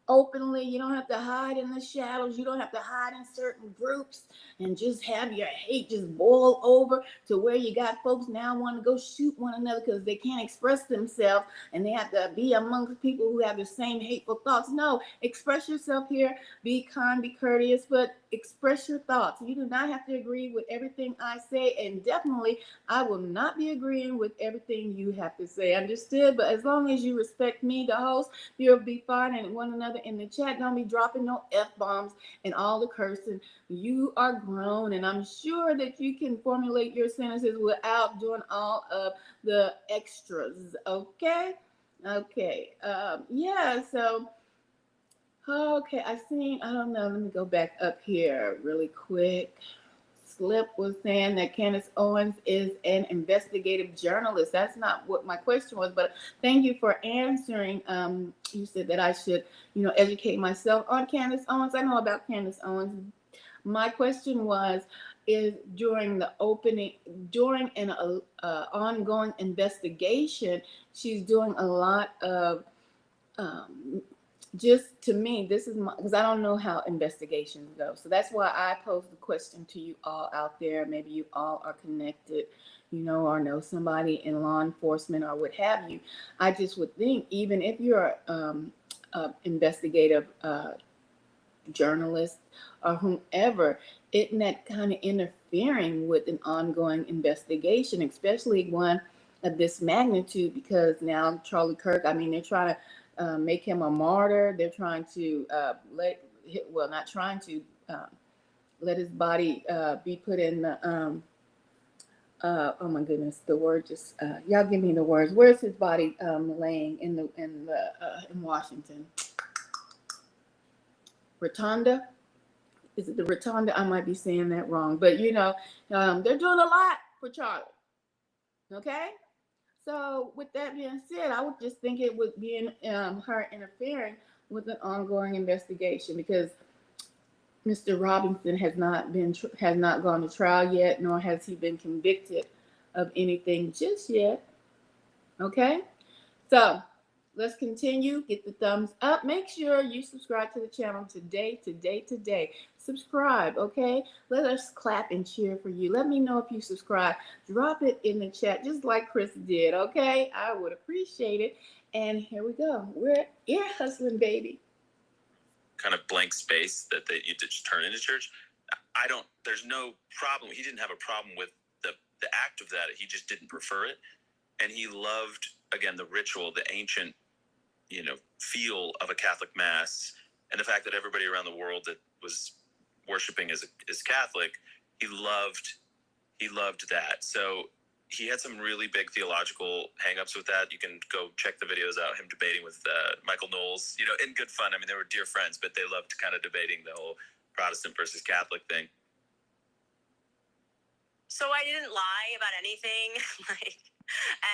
openly. You don't have to hide in the shadows. You don't have to hide in certain groups and just have your hate just boil over to where you got folks now want to go shoot one another because they can't express themselves and they have to be amongst people who have the same hateful thoughts. No, express yourself here. Be kind, be courteous, but express your thoughts. You do not have to agree with everything I say, and definitely I will not be agreeing with everything you have to say. Understood? But as long as you respect me, the host, you'll be fine, and one another in the chat. Don't be dropping no F-bombs and all the cursing. You are grown, and I'm sure that you can formulate your sentences without doing all of the extras. Okay. So I don't know, let me go back up here really quick. Slip was saying that Candace Owens is an investigative journalist. That's not what my question was, but thank you for answering. You said that I should, educate myself on Candace Owens. I know about Candace Owens. My question was, is during an ongoing investigation, she's doing a lot of, just to me, this is because I don't know how investigations go. So that's why I posed the question to you all out there. Maybe you all are connected, or know somebody in law enforcement or what have you. I just would think, even if you're investigative journalists or whomever, isn't that kind of interfering with an ongoing investigation, especially one of this magnitude? Because now Charlie Kirk, I mean, they're trying to make him a martyr. They're trying to not trying to let his body be put in the oh my goodness, the word just y'all give me the words. Where's his body laying in Washington? Rotunda? Is it the Rotunda? I might be saying that wrong, but they're doing a lot for Charlie. Okay, so with that being said, I would just think it would be her interfering with an ongoing investigation, because Mr. Robinson has not gone to trial yet, nor has he been convicted of anything just yet. Okay, so let's continue. Get the thumbs up. Make sure you subscribe to the channel today. Subscribe, okay? Let us clap and cheer for you. Let me know if you subscribe. Drop it in the chat, just like Chris did, okay? I would appreciate it. And here we go. We're ear hustling, baby. Kind of blank space that you just turn into church. There's no problem. He didn't have a problem with the act of that. He just didn't prefer it. And he loved, again, the ritual, the ancient, feel of a Catholic Mass, and the fact that everybody around the world that was worshiping as Catholic, he loved that. So he had some really big theological hangups with that. You can go check the videos out, him debating with Michael Knowles, in good fun. I mean, they were dear friends, but they loved kind of debating the whole Protestant versus Catholic thing. So I didn't lie about anything.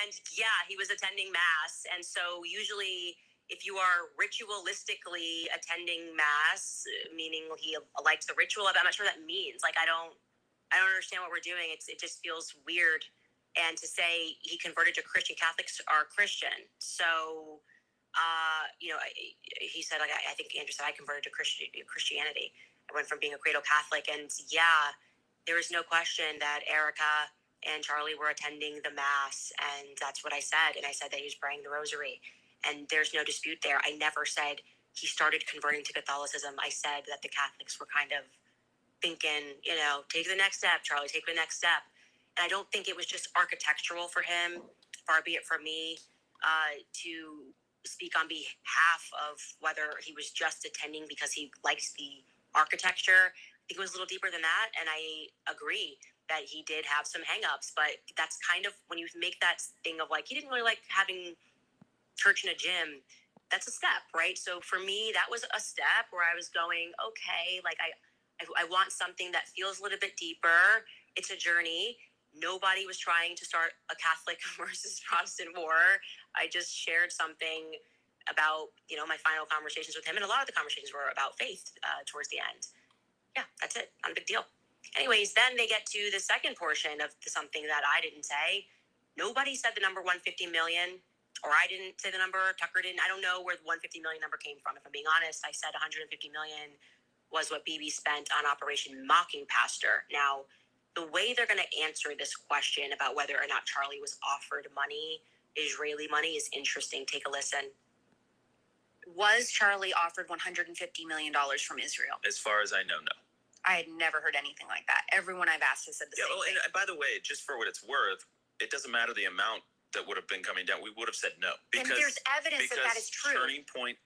And yeah, he was attending Mass. And so usually if you are ritualistically attending Mass, meaning he likes the ritual of it, I'm not sure what that means. Like, I don't understand what we're doing. It just feels weird. And to say he converted to Christian, Catholics are Christian. So, he said, like, I think Andrew said, I converted to Christianity. I went from being a cradle Catholic. And yeah, there is no question that Erica and Charlie were attending the Mass. And that's what I said. And I said that he was praying the rosary. And there's no dispute there. I never said he started converting to Catholicism. I said that the Catholics were kind of thinking, take the next step, Charlie, take the next step. And I don't think it was just architectural for him. Far be it from me to speak on behalf of whether he was just attending because he likes the architecture. I think it was a little deeper than that. And I agree that he did have some hangups, but that's kind of when you make that thing of like, he didn't really like having church in a gym. That's a step, right? So for me, that was a step where I was going, okay, like I want something that feels a little bit deeper. It's a journey. Nobody was trying to start a Catholic versus Protestant war. I just shared something about, my final conversations with him. And a lot of the conversations were about faith towards the end. Yeah, that's it. Not a big deal. Anyways, then they get to the second portion of something that I didn't say. Nobody said the number 150 million, or I didn't say the number, Tucker didn't. I don't know where the 150 million number came from. If I'm being honest, I said 150 million was what BB spent on Operation Mocking Pastor. Now, the way they're going to answer this question about whether or not Charlie was offered money, Israeli money, is interesting. Take a listen. Was Charlie offered $150 million from Israel? As far as I know, no. I had never heard anything like that. Everyone I've asked has said the same thing. And by the way, just for what it's worth, it doesn't matter the amount that would have been coming down. We would have said no. And there's evidence that is true. Turning Point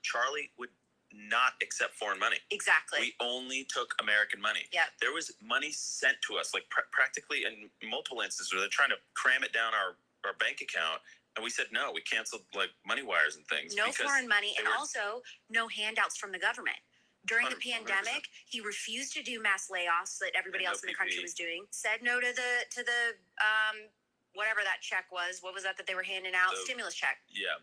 Charlie would not accept foreign money. Exactly. We only took American money. Yeah. There was money sent to us, like practically in multiple instances where they're trying to cram it down our bank account. And we said no. We canceled like money wires and things. No foreign money, and also no handouts from the government. During the pandemic, he refused to do mass layoffs that everybody else in the country was doing. Said no to the whatever that check was. What was that they were handing out? Stimulus check. Yeah.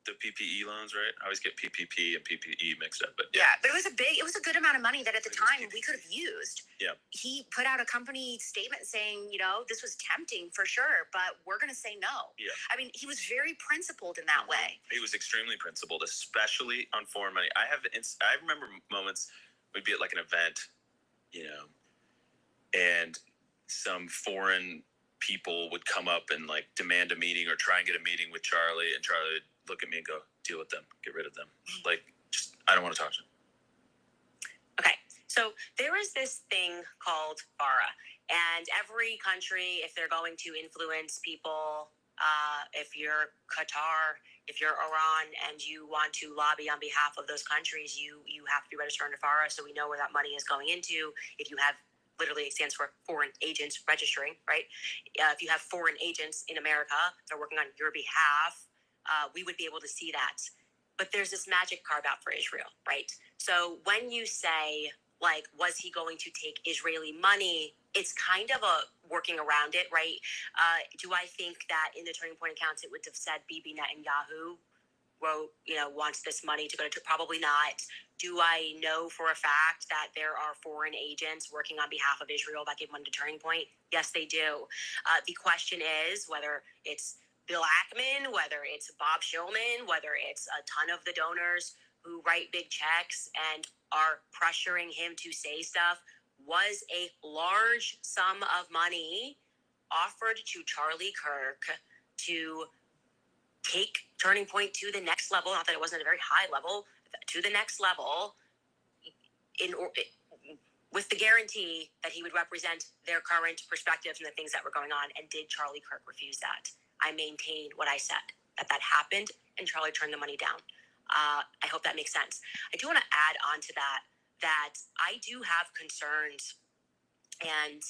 The PPE loans, right? I always get PPP and PPE mixed up, but yeah. But it was a good amount of money that at the time we could have used. Yeah. He put out a company statement saying, this was tempting for sure, but we're going to say no. Yeah. I mean, he was very principled in that way. He was extremely principled, especially on foreign money. I remember moments we'd be at like an event, and some foreign people would come up and like demand a meeting or try and get a meeting with Charlie, and Charlie would look at me and go, deal with them, get rid of them. Like, just, I don't want to talk to them. So there is this thing called FARA, and every country, if they're going to influence people, if you're Qatar, if you're Iran, and you want to lobby on behalf of those countries, you have to be registered under FARA, so we know where that money is going into. If you have, literally it stands for foreign agents registering, right? If you have foreign agents in America, they're working on your behalf, we would be able to see that. But there's this magic carve out for Israel, right? So when you say, like, was he going to take Israeli money? It's kind of a working around it, right? Do I think that in the Turning Point accounts it would have said Bibi Netanyahu wants this money to go to? Probably not. Do I know for a fact that there are foreign agents working on behalf of Israel that give money to Turning Point? Yes, they do. The question is whether it's Bill Ackman, whether it's Bob Shulman, whether it's a ton of the donors who write big checks and are pressuring him to say stuff. Was a large sum of money offered to Charlie Kirk to take Turning Point to the next level? Not that it wasn't a very high level, to the next level, with the guarantee that he would represent their current perspectives and the things that were going on. And did Charlie Kirk refuse that? I maintained what I said, that happened, and Charlie turned the money down. I hope that makes sense. I do want to add on to that I do have concerns, and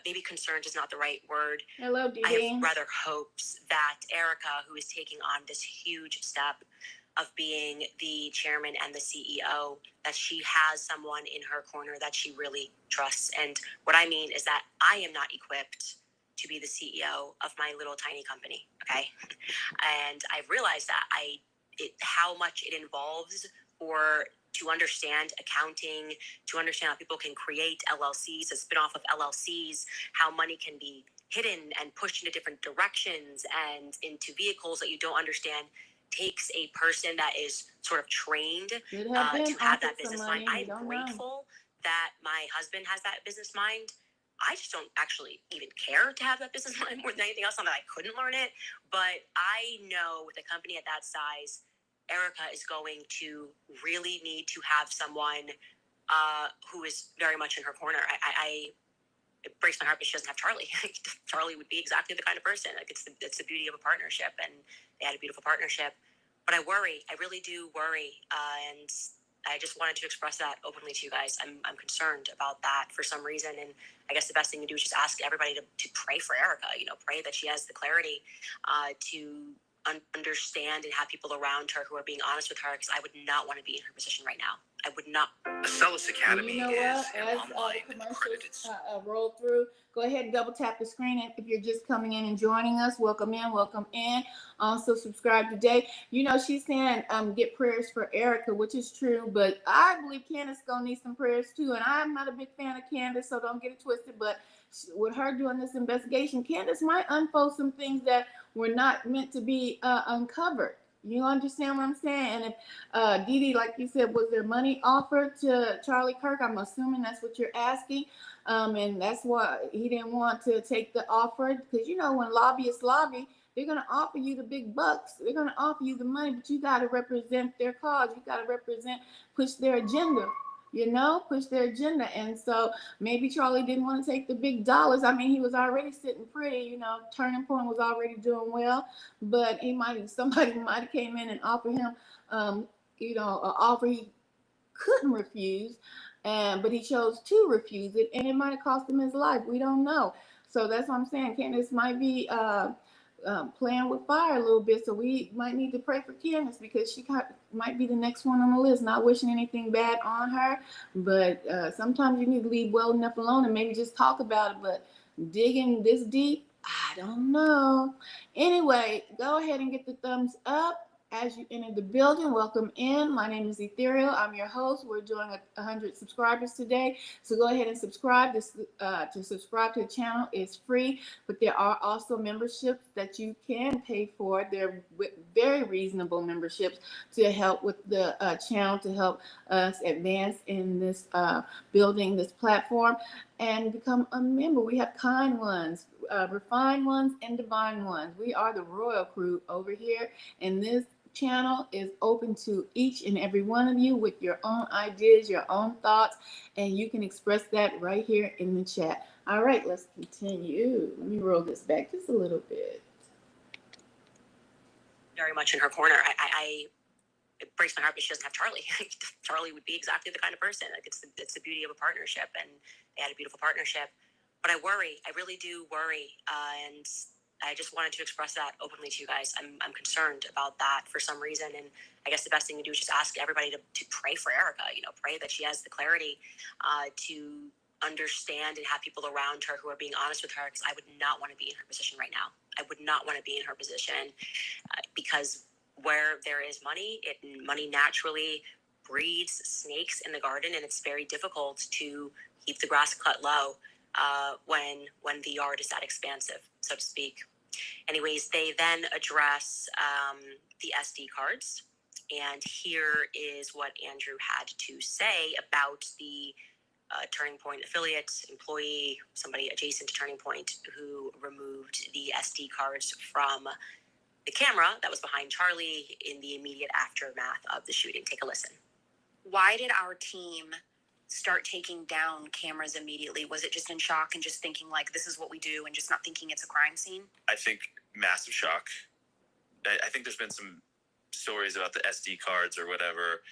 maybe concerns is not the right word. Hello, Dee. I have rather hopes that Erica, who is taking on this huge step of being the chairman and the CEO, that she has someone in her corner that she really trusts. And what I mean is that I am not equipped to be the CEO of my little tiny company, okay? And I've realized that how much it involves to understand accounting, to understand how people can create LLCs, a spinoff of LLCs, how money can be hidden and pushed into different directions and into vehicles that you don't understand, takes a person that is sort of trained to have that business mind. I'm grateful that my husband has that business mind. I just don't actually even care to have that business mind more than anything else. Not that I couldn't learn it, but I know with a company at that size, Erica is going to really need to have someone who is very much in her corner. It breaks my heart, but she doesn't have Charlie. Charlie would be exactly the kind of person. Like it's the beauty of a partnership, and they had a beautiful partnership. But I worry. I really do worry, and I just wanted to express that openly to you guys. I'm concerned about that for some reason, and I guess the best thing to do is just ask everybody to pray for Erica. Pray that she has the clarity to understand and have people around her who are being honest with her, because I would not want to be in her position right now. I would not. Acellus Academy you know is what? an As online the and accredited roll through, go ahead and double tap the screen. And if you're just coming in and joining us, welcome in, welcome in. Also subscribe today. She's saying get prayers for Erica, which is true, but I believe Candace gonna need some prayers too. And I'm not a big fan of Candace, so don't get it twisted. But with her doing this investigation, Candace might unfold some things that were not meant to be uncovered. You understand what I'm saying? And if Dee Dee, like you said, was there money offered to Charlie Kirk? I'm assuming that's what you're asking. And that's why he didn't want to take the offer, because when lobbyists lobby, they're going to offer you the big bucks. They're going to offer you the money, but you got to represent their cause. You got to push their agenda. Push their agenda. And so maybe Charlie didn't want to take the big dollars. I mean, he was already sitting pretty, Turning Point was already doing well, but somebody might have came in and offered him, an offer he couldn't refuse, but he chose to refuse it, and it might have cost him his life. We don't know. So that's what I'm saying. Candace might be playing with fire a little bit, so we might need to pray for Candace, because she might be the next one on the list. Not wishing anything bad on her, but sometimes you need to leave well enough alone and maybe just talk about it. But digging this deep, I don't know. Anyway, go ahead and get the thumbs up as you enter the building. Welcome in. My name is Ethereal. I'm your host. We're doing 100 subscribers today, so go ahead and subscribe. To subscribe to the channel is free, but there are also memberships that you can pay for. They're very reasonable memberships to help with the channel, to help us advance in this building this platform and become a member. We have kind ones, refined ones, and divine ones. We are the royal crew over here, and this channel is open to each and every one of you with your own ideas, your own thoughts, and you can express that right here in the chat. All right, let's continue. Let me roll this back just a little bit. Very much in her corner. It breaks my heart because she doesn't have Charlie. Charlie would be exactly the kind of person. Like it's the beauty of a partnership, and they had a beautiful partnership. But I worry. I really do worry, and I just wanted to express that openly to you guys. I'm concerned about that for some reason, and I guess the best thing to do is just ask everybody to pray for Erica. Pray that she has the clarity to understand and have people around her who are being honest with her. Because I would not want to be in her position right now. I would not want to be in her position because where there is money, money naturally breeds snakes in the garden, and it's very difficult to keep the grass cut low when the yard is that expansive, so to speak. Anyways, they then address the SD cards, and here is what Andrew had to say about the Turning Point affiliate, employee, somebody adjacent to Turning Point who removed the SD cards from the camera that was behind Charlie in the immediate aftermath of the shooting. Take a listen. Why did our team start taking down cameras immediately? Was it just in shock and just thinking like this is what we do and just not thinking it's a crime scene? I think massive shock. I think there's been some stories about the SD cards or whatever.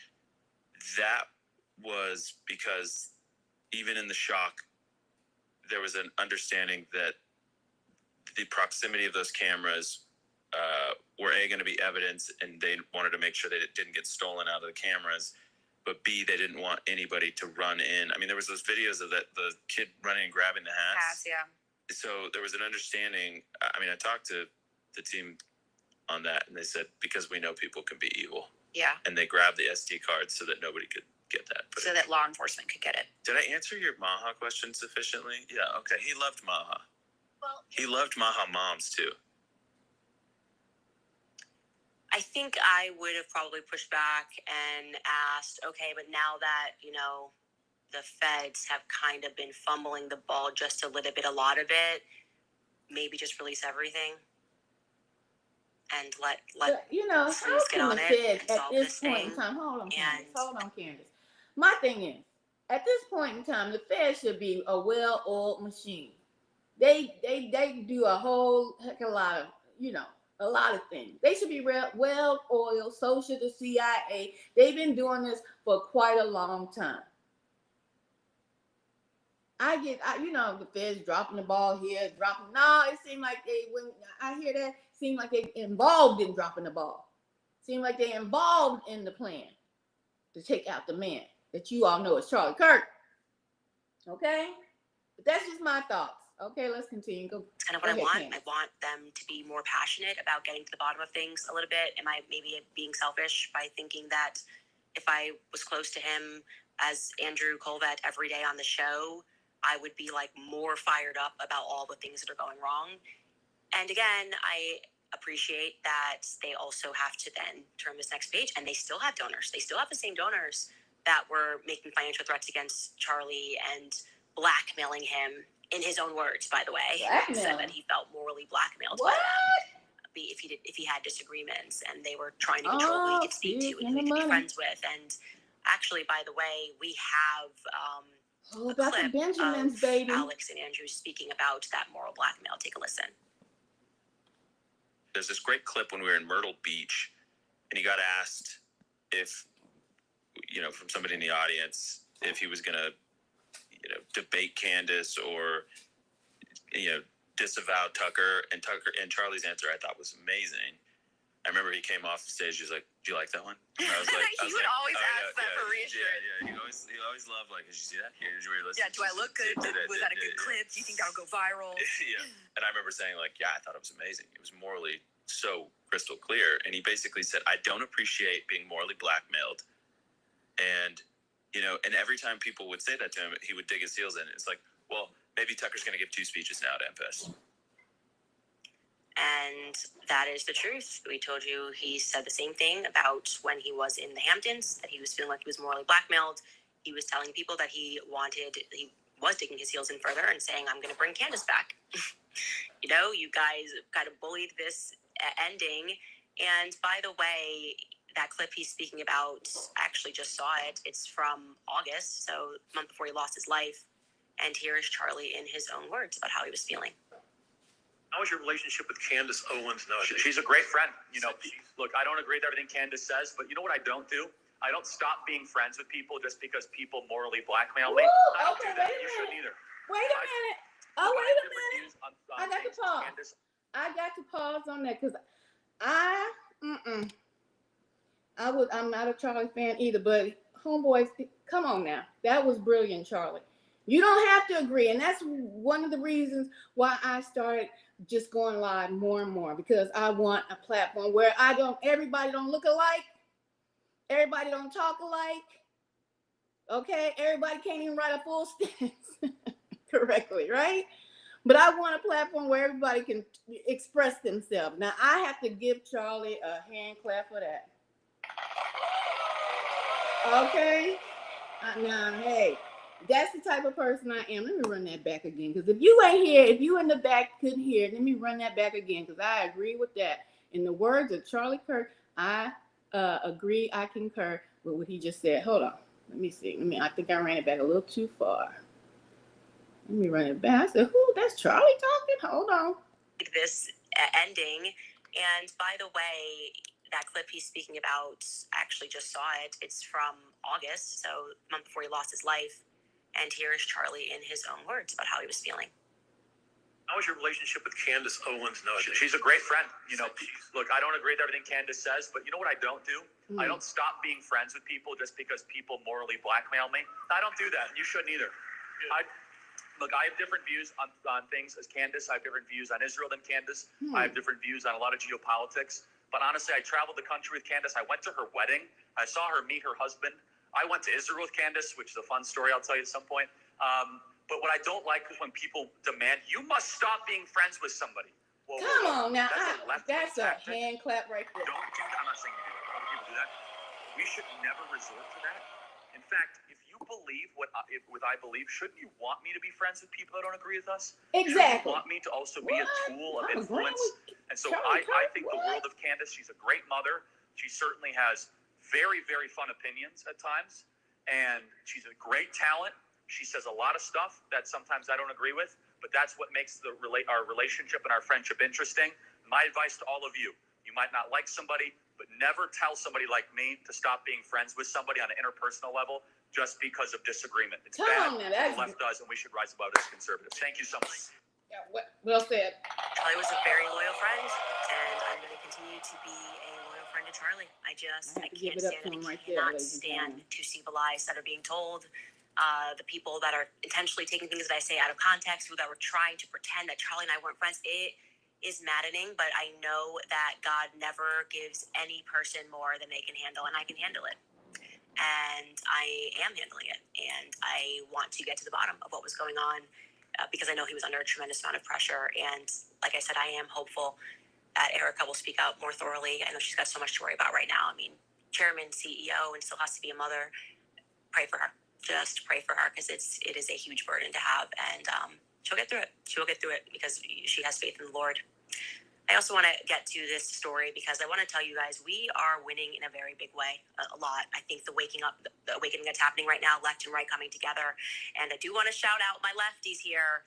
That was because even in the shock, there was an understanding that the proximity of those cameras were A, going to be evidence, and they wanted to make sure that it didn't get stolen out of the cameras, but B, they didn't want anybody to run in. I mean, there was those videos of the kid running and grabbing the hats. Yeah. So there was an understanding. I mean, I talked to the team on that, and they said, because we know people can be evil. Yeah. And they grabbed the SD cards so that nobody could get that footage. So that law enforcement could get it. Did I answer your Maha question sufficiently? Yeah, okay. He loved Maha. Well, He loved Maha moms, too. I think I would have probably pushed back and asked, okay, but now that, the feds have kind of been fumbling the ball just a little bit, a lot of it, maybe just release everything and let how can the feds at this point in time, hold on, Candace. My thing is, at this point in time, the feds should be a well-oiled machine. They do a whole heck of a lot of, a lot of things. They should be well-oiled. So should the CIA. They've been doing this for quite a long time. The feds dropping the ball here, No, it seemed like when I hear that, seemed like they involved in dropping the ball. Seemed like they involved in the plan to take out the man that you all know is Charlie Kirk. Okay? But that's just my thoughts. Okay, let's continue. It's kind of what I want. Candace. I want them to be more passionate about getting to the bottom of things a little bit. Am I maybe being selfish by thinking that if I was close to him as Andrew Colvett every day on the show, I would be more fired up about all the things that are going wrong? And again, I appreciate that they also have to then turn this next page, and they still have donors. They still have the same donors that were making financial threats against Charlie and blackmailing him. In his own words, by the way, he said that he felt morally blackmailed by them if he had disagreements, and they were trying to control who he could speak to and who he could be friends with. And actually, by the way, we have a clip of Alex and Andrew speaking about that moral blackmail. Take a listen. There's this great clip when we were in Myrtle Beach, and he got asked if, from somebody in the audience, if he was going to debate Candace or, disavow Tucker. And Charlie's answer I thought was amazing. I remember he came off the stage. He was like, "Do you like that one?" And I was like, he would always ask that for reassurance. Yeah. He always loved did you see that? Here's where you're listening. Yeah. Do I look good? Was that a good clip? Do you think that'll go viral? Yeah. And I remember saying I thought it was amazing. It was morally so crystal clear. And he basically said, "I don't appreciate being morally blackmailed." And and every time people would say that to him, he would dig his heels in. It's like, well, maybe Tucker's going to give 2 speeches now at MFest. And that is the truth. We told you he said the same thing about when he was in the Hamptons, that he was feeling like he was morally blackmailed. He was telling people that he was digging his heels in further and saying, I'm going to bring Candace back. You guys kind of bullied this ending, And by the way, that clip he's speaking about, I actually just saw it. It's from August, so a month before he lost his life. And here is Charlie in his own words about how he was feeling. How was your relationship with Candace Owens nowadays? She's a great friend. You know, look, I don't agree with everything Candace says, but you know what I don't do? I don't stop being friends with people just because people morally blackmail me. Ooh, I don't okay, do that. wait a You shouldn't either. Wait a minute. Oh, Look, wait have a different minute. views on I got to things, pause. Candace. I got to pause on that because I'm not a Charlie fan either, but homeboys, come on now. That was brilliant, Charlie. You don't have to agree. And that's one of the reasons why I started just going live more and more, because I want a platform where everybody don't look alike. Everybody don't talk alike. Okay. Everybody can't even write a full sentence correctly, right? But I want a platform where everybody can express themselves. Now, I have to give Charlie a hand clap for that. Okay? Now, hey, that's the type of person I am. Let me run that back again. Because if you ain't here, if you in the back couldn't hear, let me run that back again. Because I agree with that. In the words of Charlie Kirk, I agree, I concur with what he just said. Hold on. Let me see. I think I ran it back a little too far. Let me run it back. I said, who? That's Charlie talking? Hold on. This ending. And by the way, that clip he's speaking about, I actually just saw it. It's from August, so a month before he lost his life. And here is Charlie in his own words about how he was feeling. How was your relationship with Candace Owens nowadays? She's a great friend. You know, look, I don't agree with everything Candace says, but you know what I don't do? I don't stop being friends with people just because people morally blackmail me. I don't do that. You shouldn't either. Look, I have different views on things as Candace. I have different views on Israel than Candace. I have different views on a lot of geopolitics. But honestly, I traveled the country with Candace. I went to her wedding. I saw her meet her husband. I went to Israel with Candace, which is a fun story I'll tell you at some point. But what I don't like is when people demand, you must stop being friends with somebody. Whoa, Come on now. That's a hand clap right there. Don't do that. I'm not saying you do. Other people do that. We should never resort to that. In fact, if you believe what I believe, shouldn't you want me to be friends with people that don't agree with us? Exactly. Shouldn't you want me to also be a tool of influence? And so I think the world of Candace. She's a great mother. She certainly has very, very fun opinions at times. And she's a great talent. She says a lot of stuff that sometimes I don't agree with, but that's what makes our relationship and our friendship interesting. My advice to all of you, you might not like somebody, but never tell somebody like me to stop being friends with somebody on an interpersonal level just because of disagreement. It's bad. The left does, and we should rise above it as conservatives. Thank you so much. Yeah, well said. Charlie was a very loyal friend, and I'm going to continue to be a loyal friend to Charlie. I can't stand it. I cannot stand to see the lies that are being told. The people that are intentionally taking things that I say out of context, who that were trying to pretend that Charlie and I weren't friends. It is maddening, but I know that God never gives any person more than they can handle, and I can handle it. And I am handling it, and I want to get to the bottom of what was going on because I know he was under a tremendous amount of pressure. And like I said, I am hopeful that Erica will speak out more thoroughly. I know she's got so much to worry about right now. I mean, chairman, CEO, and still has to be a mother. Pray for her. Just pray for her, because it is a huge burden to have, and she'll get through it. She will get through it because she has faith in the Lord. I also want to get to this story because I want to tell you guys we are winning in a very big way, a lot. I think the awakening that's happening right now, left and right coming together, and I do want to shout out my lefties here.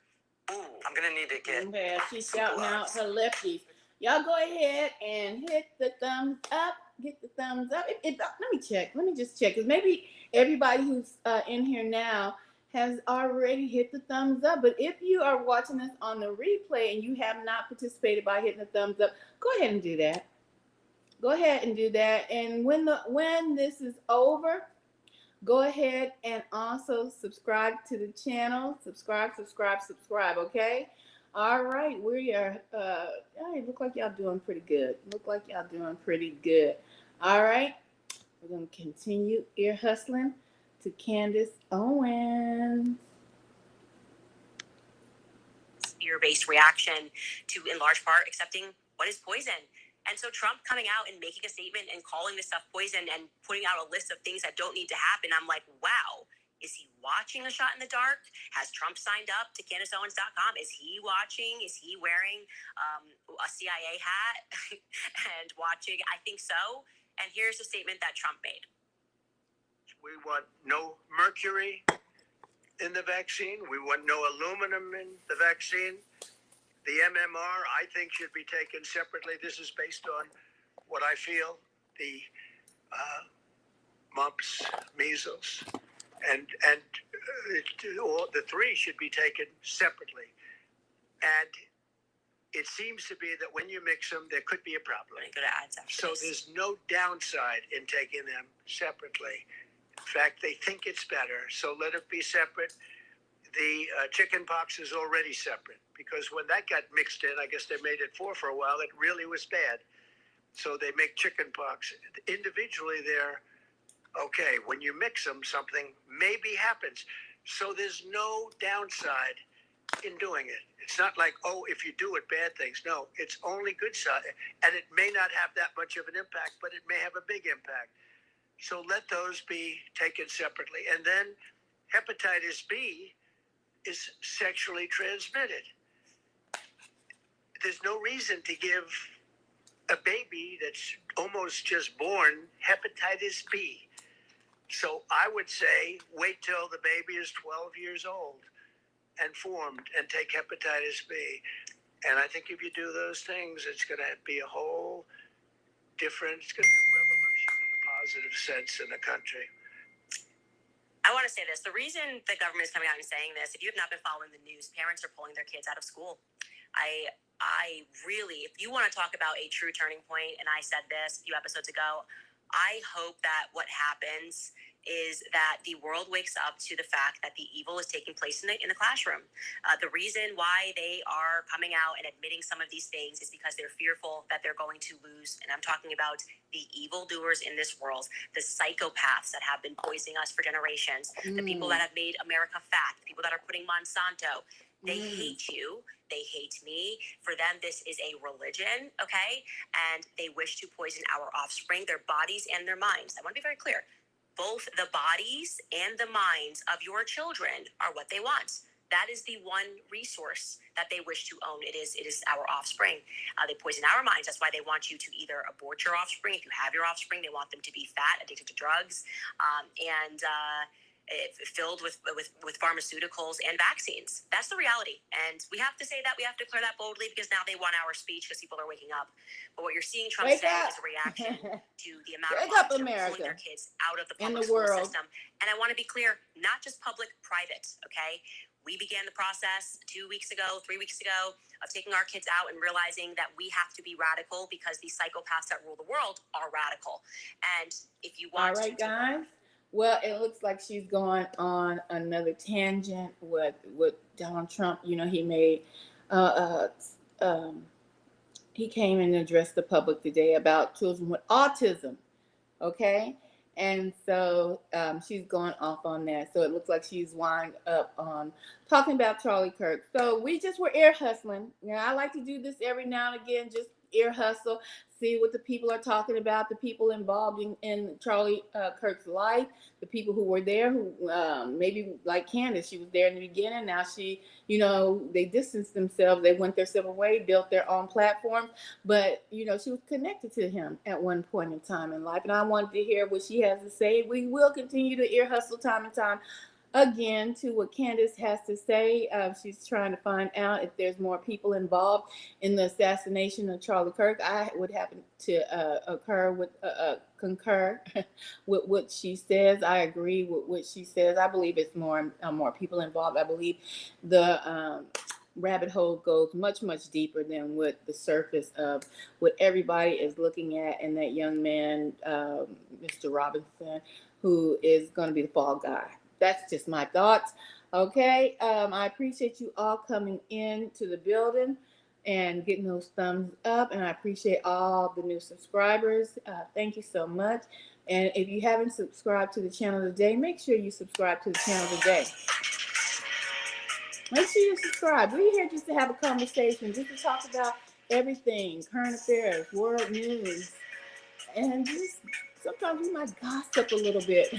Ooh, I'm gonna need to get. Yeah, she's shouting out her lefties. Y'all go ahead and hit the thumbs up. Get the thumbs up. Let me check. Let me just check, because maybe everybody who's in here now has already hit the thumbs up. But if you are watching this on the replay and you have not participated by hitting the thumbs up, go ahead and do that. Go ahead and do that. And when this is over, go ahead and also subscribe to the channel. Subscribe, okay? All right, we are, hey, look like y'all doing pretty good. All right, we're going to continue ear hustling to Candace Owens. Fear-based reaction to, in large part, accepting what is poison. And so Trump coming out and making a statement and calling this stuff poison and putting out a list of things that don't need to happen, I'm like, wow, Is he watching a shot in the dark? Has Trump signed up to CandaceOwens.com? Is he watching? Is he wearing a CIA hat and watching? I think so. And here's a statement that Trump made. We want no mercury in the vaccine. We want no aluminum in the vaccine. The MMR, I think, should be taken separately. This is based on what I feel. The mumps, measles, and the three should be taken separately. And it seems to be that when you mix them, there could be a problem. So there's no downside in taking them separately. In fact, they think it's better, so let it be separate. The chicken pox is already separate, because when that got mixed in, I guess they made it four for a while, it really was bad. So they make chicken pox. Individually, they're okay. When you mix them, something maybe happens. So there's no downside in doing it. It's not like, oh, if you do it, bad things. No, it's only good side. And it may not have that much of an impact, but it may have a big impact. So let those be taken separately. And then hepatitis B is sexually transmitted. There's no reason to give a baby that's almost just born hepatitis B. So I would say wait till the baby is 12 years old and formed and take hepatitis B. And I think if you do those things, it's going to be a whole different, it's going to be a revolution in a positive sense in the country. I want to say this. The reason the government is coming out and saying this, if you have not been following the news, parents are pulling their kids out of school. I really, if you want to talk about a true turning point, and I said this a few episodes ago, I hope that what happens is that the world wakes up to the fact that the evil is taking place in the classroom. The reason why they are coming out and admitting some of these things is because they're fearful that they're going to lose. And I'm talking about the evildoers in this world, the psychopaths that have been poisoning us for generations, the people that have made America fat, the people that are putting Monsanto. They hate you. They hate me. For them, this is a religion, okay? And they wish to poison our offspring, their bodies and their minds. I want to be very clear. Both the bodies and the minds of your children are what they want. That is the one resource that they wish to own. It is our offspring. They poison our minds. That's why they want you to either abort your offspring. If you have your offspring, they want them to be fat, addicted to drugs, filled with pharmaceuticals and vaccines. That's the reality. And we have to say that. We have to declare that boldly, because now they want our speech because people are waking up. But what you're seeing Trump say is a reaction to the amount of moms who are pulling their kids out of the public school system. And I want to be clear, not just public, private, okay? We began the process 3 weeks ago, of taking our kids out and realizing that we have to be radical because the psychopaths that rule the world are radical. And if you want guys. Well, it looks like she's going on another tangent with Donald Trump. You know, he made, he came and addressed the public today about children with autism, okay? And so she's going off on that. So it looks like she's wound up on talking about Charlie Kirk. So we just were ear hustling. You know, I like to do this every now and again, just ear hustle, see what the people are talking about, the people involved in Charlie Kirk's life, the people who were there, who maybe like Candace, she was there in the beginning. Now she, you know, they distanced themselves. They went their separate way, built their own platform. But, you know, she was connected to him at one point in time in life. And I wanted to hear what she has to say. We will continue to ear hustle time and time again to what Candace has to say. She's trying to find out if there's more people involved in the assassination of Charlie Kirk. I would happen to concur with what she says. I agree with what she says. I believe it's more people involved. I believe the rabbit hole goes much deeper than what the surface of what everybody is looking at, and that young man, Mr. Robinson, who is going to be the fall guy. That's just my thoughts. Okay. I appreciate you all coming into the building and getting those thumbs up. And I appreciate all the new subscribers. Thank you so much. And if you haven't subscribed to the channel today, make sure you subscribe to the channel today. Make sure you subscribe. We're here just to have a conversation, just to talk about everything, current affairs, world news, and just sometimes we might gossip a little bit.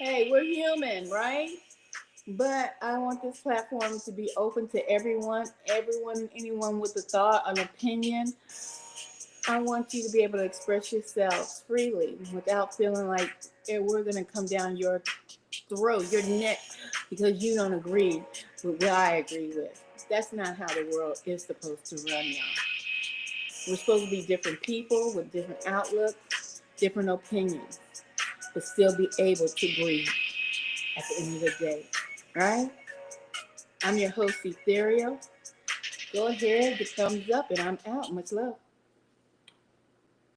Hey, we're human, right? But I want this platform to be open to everyone, anyone with a thought, an opinion. I want you to be able to express yourself freely without feeling like we're going to come down your throat, your neck, because you don't agree with what I agree with. That's not how the world is supposed to run now. We're supposed to be different people with different outlooks, different opinions, but still be able to breathe at the end of the day, right? I'm your host, Ethereal. Go ahead, the thumbs up, and I'm out. Much love.